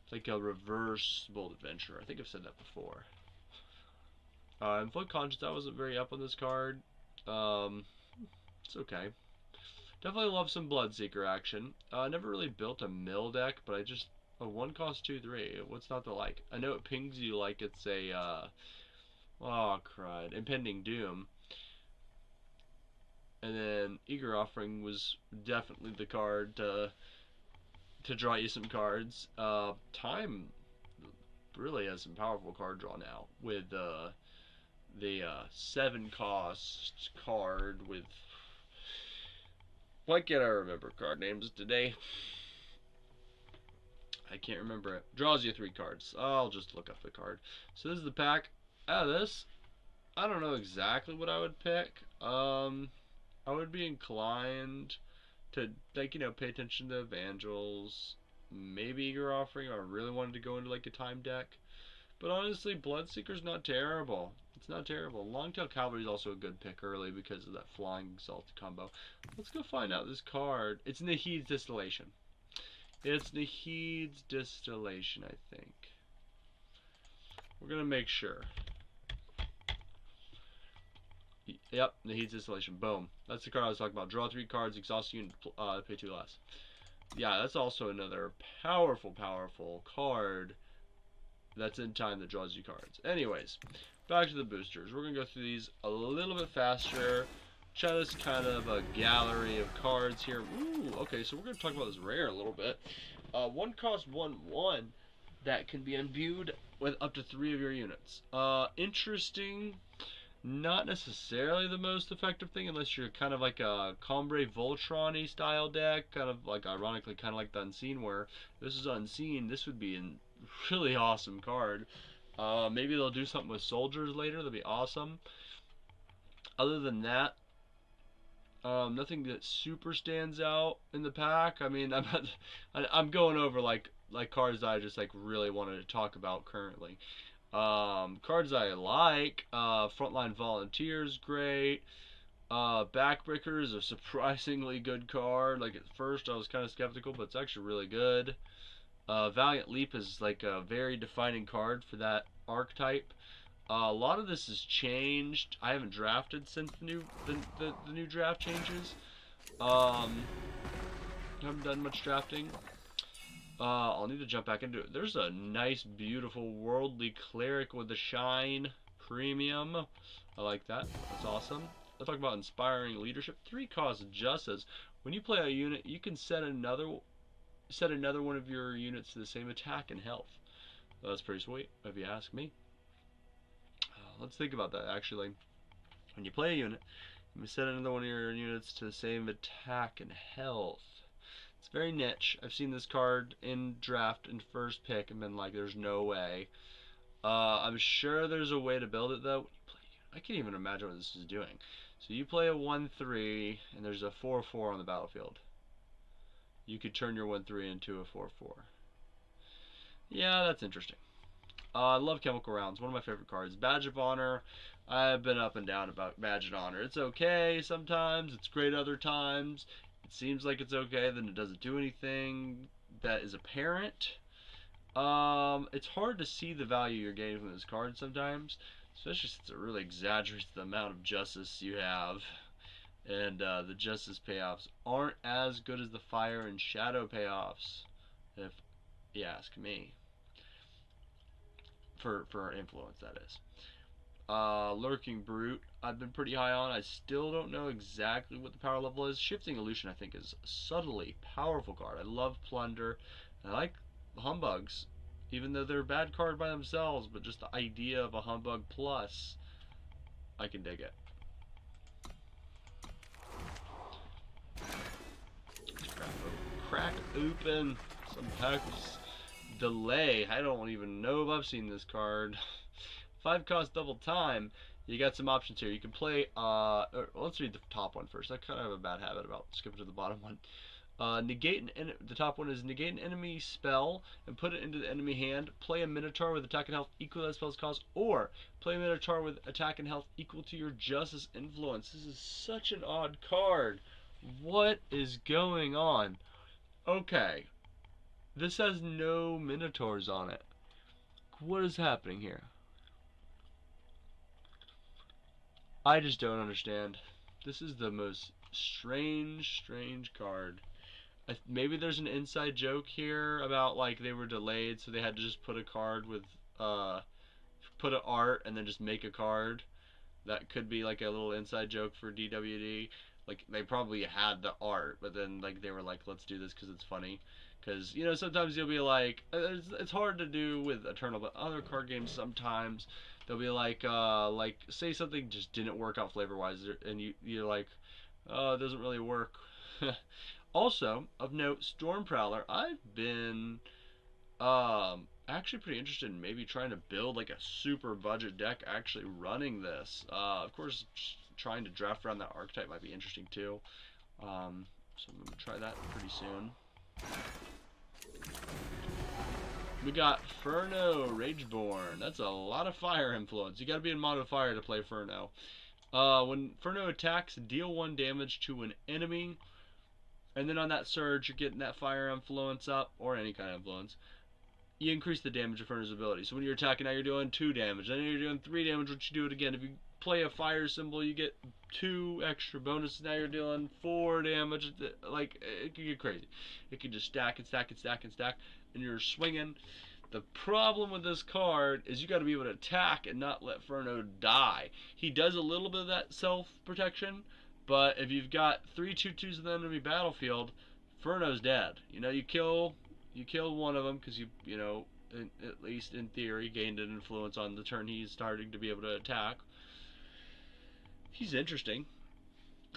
It's like a reverse Bold Adventurer. I think I've said that before. In Flood Conscience, I wasn't very up on this card. It's okay. Definitely love some Bloodseeker action. I never really built a mill deck, but I just a 1-cost 2/3. What's not to like? I know it pings you like it's a oh crud, Impending Doom. And then Eager Offering was definitely the card to draw you some cards. Time really has some powerful card draw now with the 7-cost card with. Why can't I remember card names today? I can't remember it. Draws you 3 cards. I'll just look up the card. So this is the pack. Out of this, I don't know exactly what I would pick. I would be inclined to, like, you know, pay attention to Evangels, maybe Eager Offering. I really wanted to go into like a time deck, but honestly, Bloodseeker's not terrible. It's not terrible. Longtail Cavalry is also a good pick early because of that Flying Exalted combo. Let's go find out this card. It's Nahid's Distillation. It's Nahid's Distillation, I think. We're gonna make sure. Yep, Nahid's Distillation. Boom. That's the card I was talking about. Draw 3 cards, exhaust unit, pay 2 less. Yeah, that's also another powerful, powerful card that's in time that draws you cards. Anyways, back to the boosters. We're going to go through these a little bit faster. Try this kind of a gallery of cards here. Ooh, okay, so we're going to talk about this rare a little bit. 1-cost 1/1 that can be imbued with up to 3 of your units. Interesting. Not necessarily the most effective thing unless you're kind of like a Combre Voltron-y style deck, kind of like, ironically, kind of like the Unseen, where this is Unseen. This would be a really awesome card. Maybe they'll do something with soldiers later. That'd be awesome. Other than that, nothing that super stands out in the pack. I mean, I'm going over like cards that I just like really wanted to talk about currently. Cards I like, Frontline Volunteers, great. Backbreaker is a surprisingly good card. Like, at first I was kind of skeptical, but it's actually really good. Valiant Leap is like a very defining card for that archetype. A lot of this has changed. I haven't drafted since the new draft changes. Haven't done much drafting. I'll need to jump back into it. There's a nice, beautiful, worldly cleric with a shine premium. I like that. That's awesome. I'll talk about inspiring leadership. 3-cost justice. When you play a unit, you can set another one of your units to the same attack and health. That's pretty sweet, if you ask me. Let's think about that. Actually, when you play a unit, you can set another one of your units to the same attack and health. It's very niche. I've seen this card in draft and first pick and been like, there's no way. I'm sure there's a way to build it though. I can't even imagine what this is doing. So you play a 1/3 and there's a 4/4 on the battlefield. You could turn your 1/3 into a 4/4. Yeah, that's interesting. I love Chemical Rounds. One of my favorite cards. Badge of Honor. I've been up and down about Badge of Honor. It's okay sometimes. It's great other times. It seems like it's okay, then it doesn't do anything that is apparent. It's hard to see the value you're getting from this card sometimes, especially since it really exaggerates the amount of justice you have. And the justice payoffs aren't as good as the fire and shadow payoffs, if you ask me. For influence, that is. Lurking Brute, I've been pretty high on. I still don't know exactly what the power level is. Shifting Illusion, I think, is a subtly powerful card. I love Plunder. I like Humbugs, even though they're a bad card by themselves, but just the idea of a Humbug Plus, I can dig it. Crack open some packs. Delay. I don't even know if I've seen this card. 5 cost double time. You got some options here. You can play, let's read the top one first. I kind of have a bad habit about skipping to the bottom one. The top one is negate an enemy spell and put it into the enemy hand. Play a Minotaur with attack and health equal to that spell's cost, or play a Minotaur with attack and health equal to your Justice influence. This is such an odd card. What is going on? Okay, this has no Minotaurs on it. What is happening here? I just don't understand. This is the most strange card. Maybe there's an inside joke here about like they were delayed, so they had to just put a card with, put an art and then just make a card. That could be like a little inside joke for DWD. Like they probably had the art, but then like they were like, let's do this because it's funny. Because you know sometimes you'll be like, it's hard to do with Eternal, but other card games sometimes they'll be like say something just didn't work out flavor wise, and you're like, oh, it doesn't really work. Also of note, Storm Prowler. I've been actually pretty interested in maybe trying to build like a super budget deck actually running this. Of course, trying to draft around that archetype might be interesting too. So I'm going to try that pretty soon. We got Furno Rageborn. That's a lot of fire influence. You got to be in mono fire to play Furno. When Furno attacks, deal 1 damage to an enemy. And then on that surge, you're getting that fire influence up, or any kind of influence. You increase the damage of Furna's ability. So when you're attacking now, you're doing 2 damage. Then you're doing 3 damage, which you do it again. If you play a fire symbol, you get 2 extra bonuses. Now you're dealing 4 damage. Like, it can get crazy. It can just stack and stack and stack and stack, and you're swinging. The problem with this card is you got to be able to attack and not let Furno die. He does a little bit of that self-protection, but if you've got 3 2/2s in the enemy battlefield, Furno's dead. You know, you kill one of them because you know, at least in theory, gained an influence on the turn he's starting to be able to attack. He's interesting.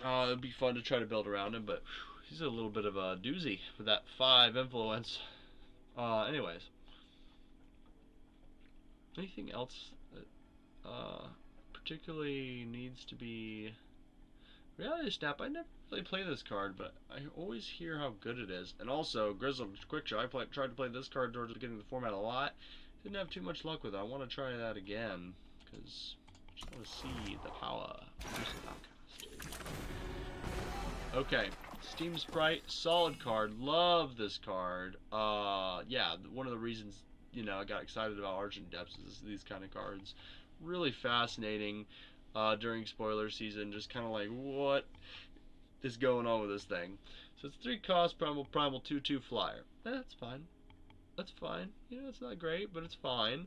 It'd be fun to try to build around him, but he's a little bit of a doozy with that 5 influence. Anyways. Anything else that particularly needs to be... Reality Snap, I never really play this card, but I always hear how good it is. And also, Grizzled Quickshow, I tried to play this card towards the beginning of the format a lot. Didn't have too much luck with it. I want to try that again, because I just want to see the power of this podcast. Okay, Steam Sprite, solid card. Love this card. Yeah, one of the reasons, you know, I got excited about Argent Depths is these kind of cards. Really fascinating. During spoiler season, just kind of like, what is going on with this thing? So it's 3 cost, primal 2/2 flyer. That's fine. That's fine. You know, it's not great, but it's fine.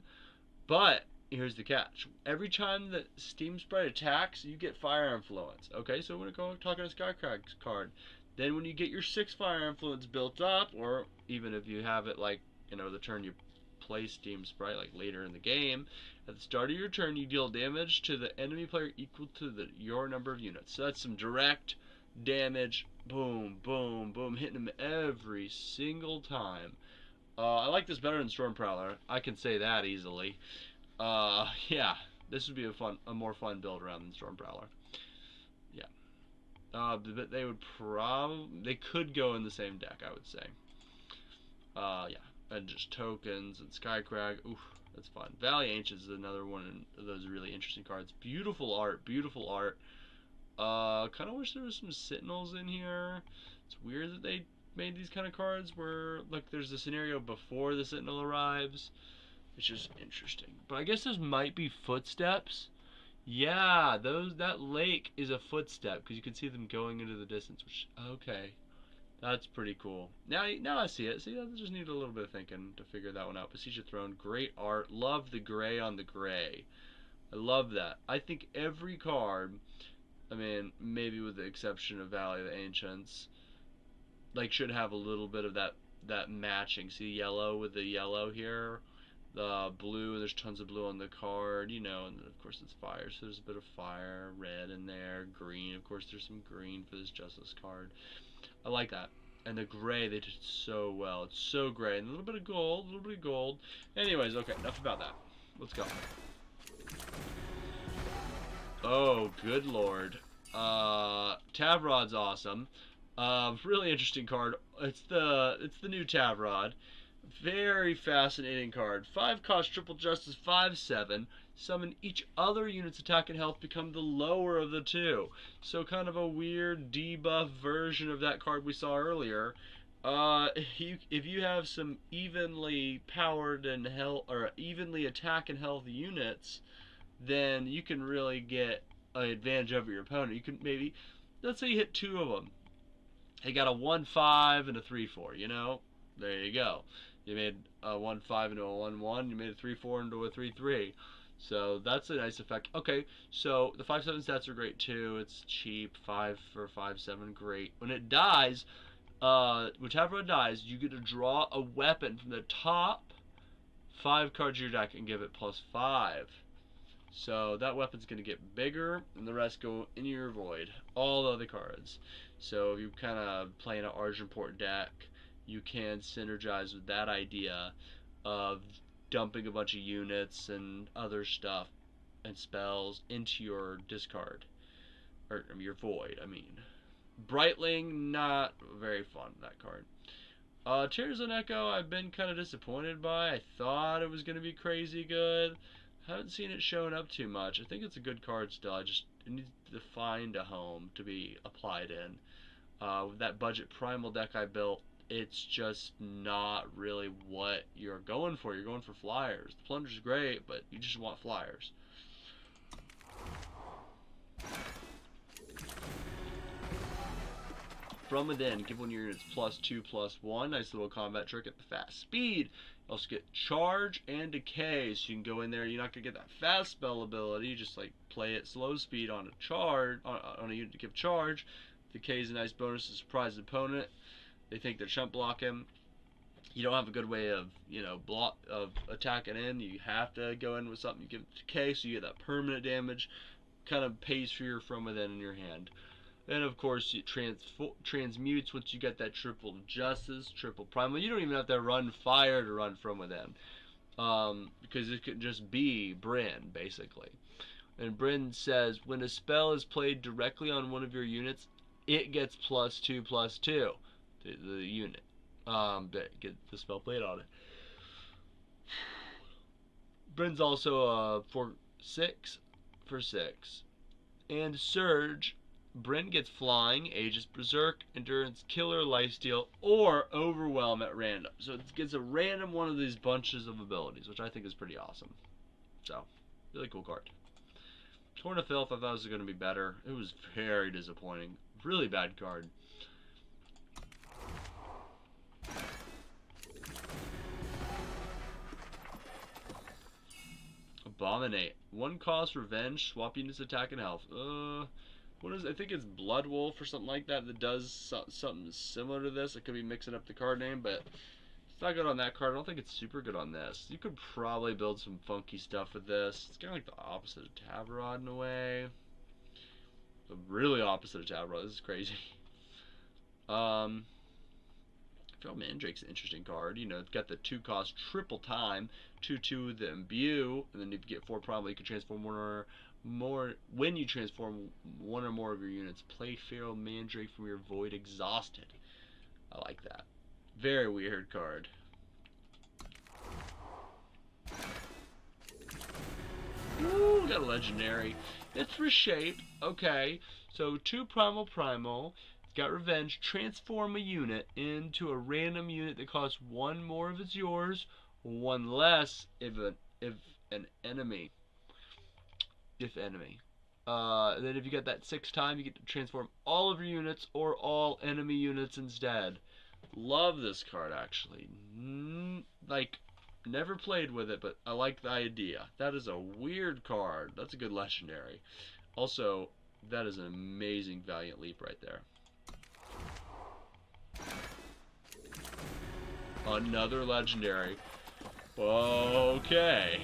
But here's the catch: every time that Steam Sprite attacks, you get fire influence. Okay, so we're talking a Skycrack card. Then when you get your 6 fire influence built up, or even if you have it like, you know, the turn you play Steam Sprite, like later in the game, at the start of your turn you deal damage to the enemy player equal to your number of units. So that's some direct damage. Boom, boom, boom, hitting them every single time. I like this better than Storm Prowler. I can say that easily. Yeah, this would be a more fun build around than Storm Prowler. Yeah. But they could go in the same deck, I would say. Yeah. and just tokens and Skycrag. Oof, that's fun. Valley Ancients is another one of those really interesting cards. Beautiful art, beautiful art. Kind of wish there was some Sentinels in here. It's weird that they made these kind of cards where like there's a scenario before the Sentinel arrives. It's just interesting. But I guess those might be footsteps. Yeah, that lake is a footstep because you can see them going into the distance. Which okay, that's pretty cool. Now I see it. See, I just need a little bit of thinking to figure that one out. Besiege Throne, great art. Love the gray on the gray. I love that. I think every card, I mean, maybe with the exception of Valley of the Ancients, like should have a little bit of that matching. See yellow with the yellow here, the blue. There's tons of blue on the card, you know, and then of course it's fire. So there's a bit of fire, red in there, green. Of course, there's some green for this Justice card. I like that. And the gray, they did so well. It's so gray. And a little bit of gold, a little bit of gold. Anyways, okay, enough about that. Let's go. Oh, good lord. Tavrod's awesome. Really interesting card. It's the new Tavrod. Very fascinating card. 5 cost, triple justice, 5/7. Summon each other unit's attack and health become the lower of the two. So kind of a weird debuff version of that card we saw earlier. If you have some evenly powered and health or evenly attack and health units, then you can really get an advantage over your opponent. You can maybe, let's say you hit 2 of them. You got a 1/5 and a 3/4. You know, there you go. You made a 1/5 into a 1/1. You made a 3/4 into a 3/3. So that's a nice effect. Okay, so the 5/7 stats are great too. It's cheap, 5 for 5/7, great. When it dies, when Tavrod dies, you get to draw a weapon from the top 5 cards of your deck and give it +5. So that weapon's going to get bigger, and the rest go in your void. All the other cards. So if you kind of play in an Argenport deck, you can synergize with that idea of dumping a bunch of units and other stuff and spells into your discard. Or your void, I mean. Brightling, not very fun, that card. Tears and Echo, I've been kind of disappointed by. I thought it was going to be crazy good. Haven't seen it showing up too much. I think it's a good card still. It needs to find a home to be applied in. With that budget primal deck I built, it's just not really what you're going for. You're going for flyers. The Plunder's great, but you just want flyers. From Within, give one of your units +2/+1. Nice little combat trick at the fast speed. You also get charge and decay, so you can go in there. You're not gonna get that fast spell ability. You just like play it slow speed on a charge on a unit to give charge. Decay is a nice bonus to surprise the opponent. They think they're chump blocking. You don't have a good way of attacking in. You have to go in with something. You give decay, so you get that permanent damage. Kind of pays for your From Within in your hand. Then, of course, it transmutes once you get that triple justice, triple primal. You don't even have to run fire to run From Within. Because it could just be Bryn, basically. And Bryn says, when a spell is played directly on one of your units, it gets +2/+2 to the unit. Get the spell played on it. Bryn's also a 4/6 for 6. And Surge. Bryn gets Flying, Aegis Berserk, Endurance, Killer, Lifesteal, or Overwhelm at random. So it gets a random one of these bunches of abilities, which I think is pretty awesome. So, really cool card. Torn of Filth, I thought was going to be better. It was very disappointing. Really bad card. Abominate. 1 cost, Revenge, swap units, attack, and health. What is it? I think it's Blood Wolf or something like that does something similar to this. I could be mixing up the card name, but it's not good on that card. I don't think it's super good on this. You could probably build some funky stuff with this. It's kind of like the opposite of Tavrod in a way. The really opposite of Tavrod. This is crazy. Mandrake's an interesting card. You know, it's got the 2 cost triple time, 2/2 the imbue, and then if you get 4 primal, you can transform one or more. When you transform one or more of your units, play Feral Mandrake from your void exhausted. I like that. Very weird card. got a legendary. It's reshaped. Okay, so 2 primal. It's got revenge. Transform a unit into a random unit that costs 1 more if it's yours, 1 less if an enemy. If enemy. Then if you get that 6 times, you get to transform all of your units or all enemy units instead. Love this card, actually. Like, never played with it, but I like the idea. That is a weird card. That's a good legendary. Also, that is an amazing Valiant Leap right there. Another legendary. Okay.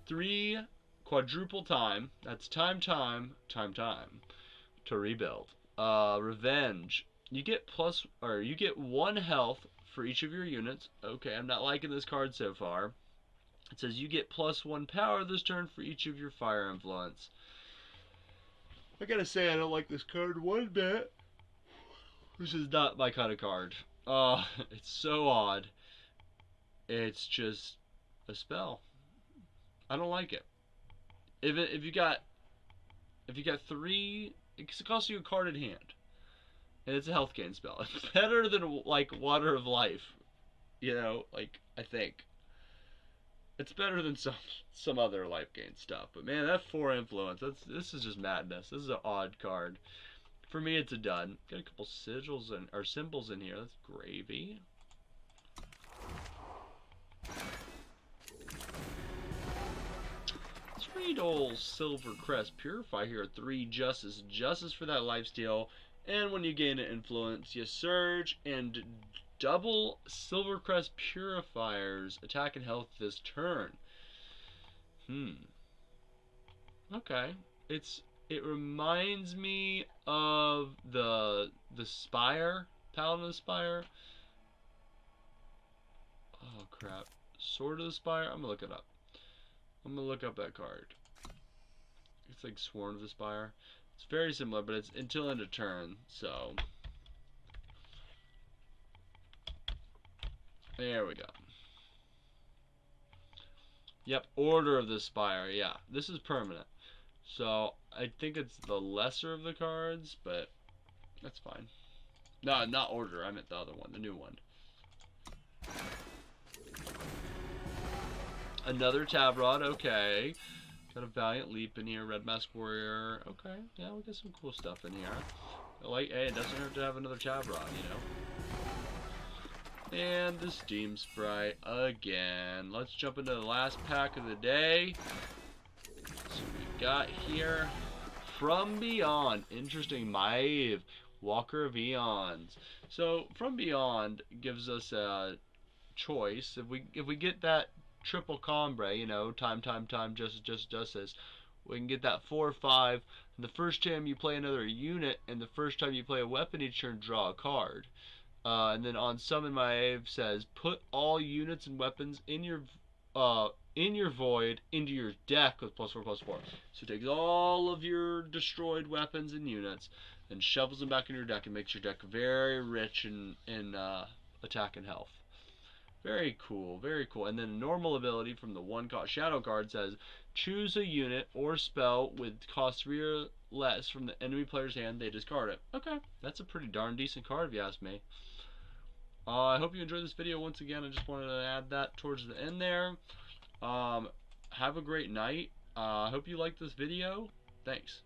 3 quadruple time. That's time to rebuild. Revenge. You get 1 health for each of your units. Okay, I'm not liking this card so far. It says you get +1 power this turn for each of your fire influence. I gotta say, I don't like this card one bit. This is not my kind of card. It's so odd. It's just a spell. I don't like it. If you got 3, it costs you a card in hand, and it's a health gain spell. It's better than like Water of Life, you know. Like, I think it's better than some other life gain stuff. But man, that 4 influence. This is just madness. This is an odd card. For me, it's a done. Got a couple sigils or symbols in here. That's gravy. Sweet old Silver Crest Purify here. 3 justice. Justice for that lifesteal. And when you gain an influence, you surge and double Silver Crest Purifiers attack and health this turn. Okay. It reminds me of the Spire, Paladin of the Spire. Oh crap. Sword of the Spire? I'm gonna look it up. I'm gonna look up that card. It's like Sworn of the Spire. It's very similar, but it's until end of turn, so there we go. Yep, Order of the Spire. Yeah, this is permanent. So I think it's the lesser of the cards, but that's fine. No, not Order. I meant the other one, the new one. Another Tavrod. Okay. Got a Valiant Leap in here. Red Mask Warrior. Okay. Yeah, we got some cool stuff in here. Like, hey, it doesn't hurt to have another Tavrod, you know. And the Steam Sprite again. Let's jump into the last pack of the day. So we got here From Beyond. Interesting. Maeve, Walker of Eons. So From Beyond gives us a choice. If we get that triple combre, you know, time, justice, we can get that 4/5. And the first time you play another unit, and the first time you play a weapon each turn, draw a card. And then on Summon Maeve says, put all units and weapons in your void into your deck with +4/+4. So it takes all of your destroyed weapons and units and shovels them back in your deck and makes your deck very rich in attack and health. Very cool, very cool. And then a normal ability from the 1 cost shadow card says, choose a unit or spell with cost 3 or less from the enemy player's hand, they discard it. Okay, that's a pretty darn decent card if you ask me. I hope you enjoyed this video. Once again, I just wanted to add that towards the end there. Have a great night. I hope you liked this video. Thanks.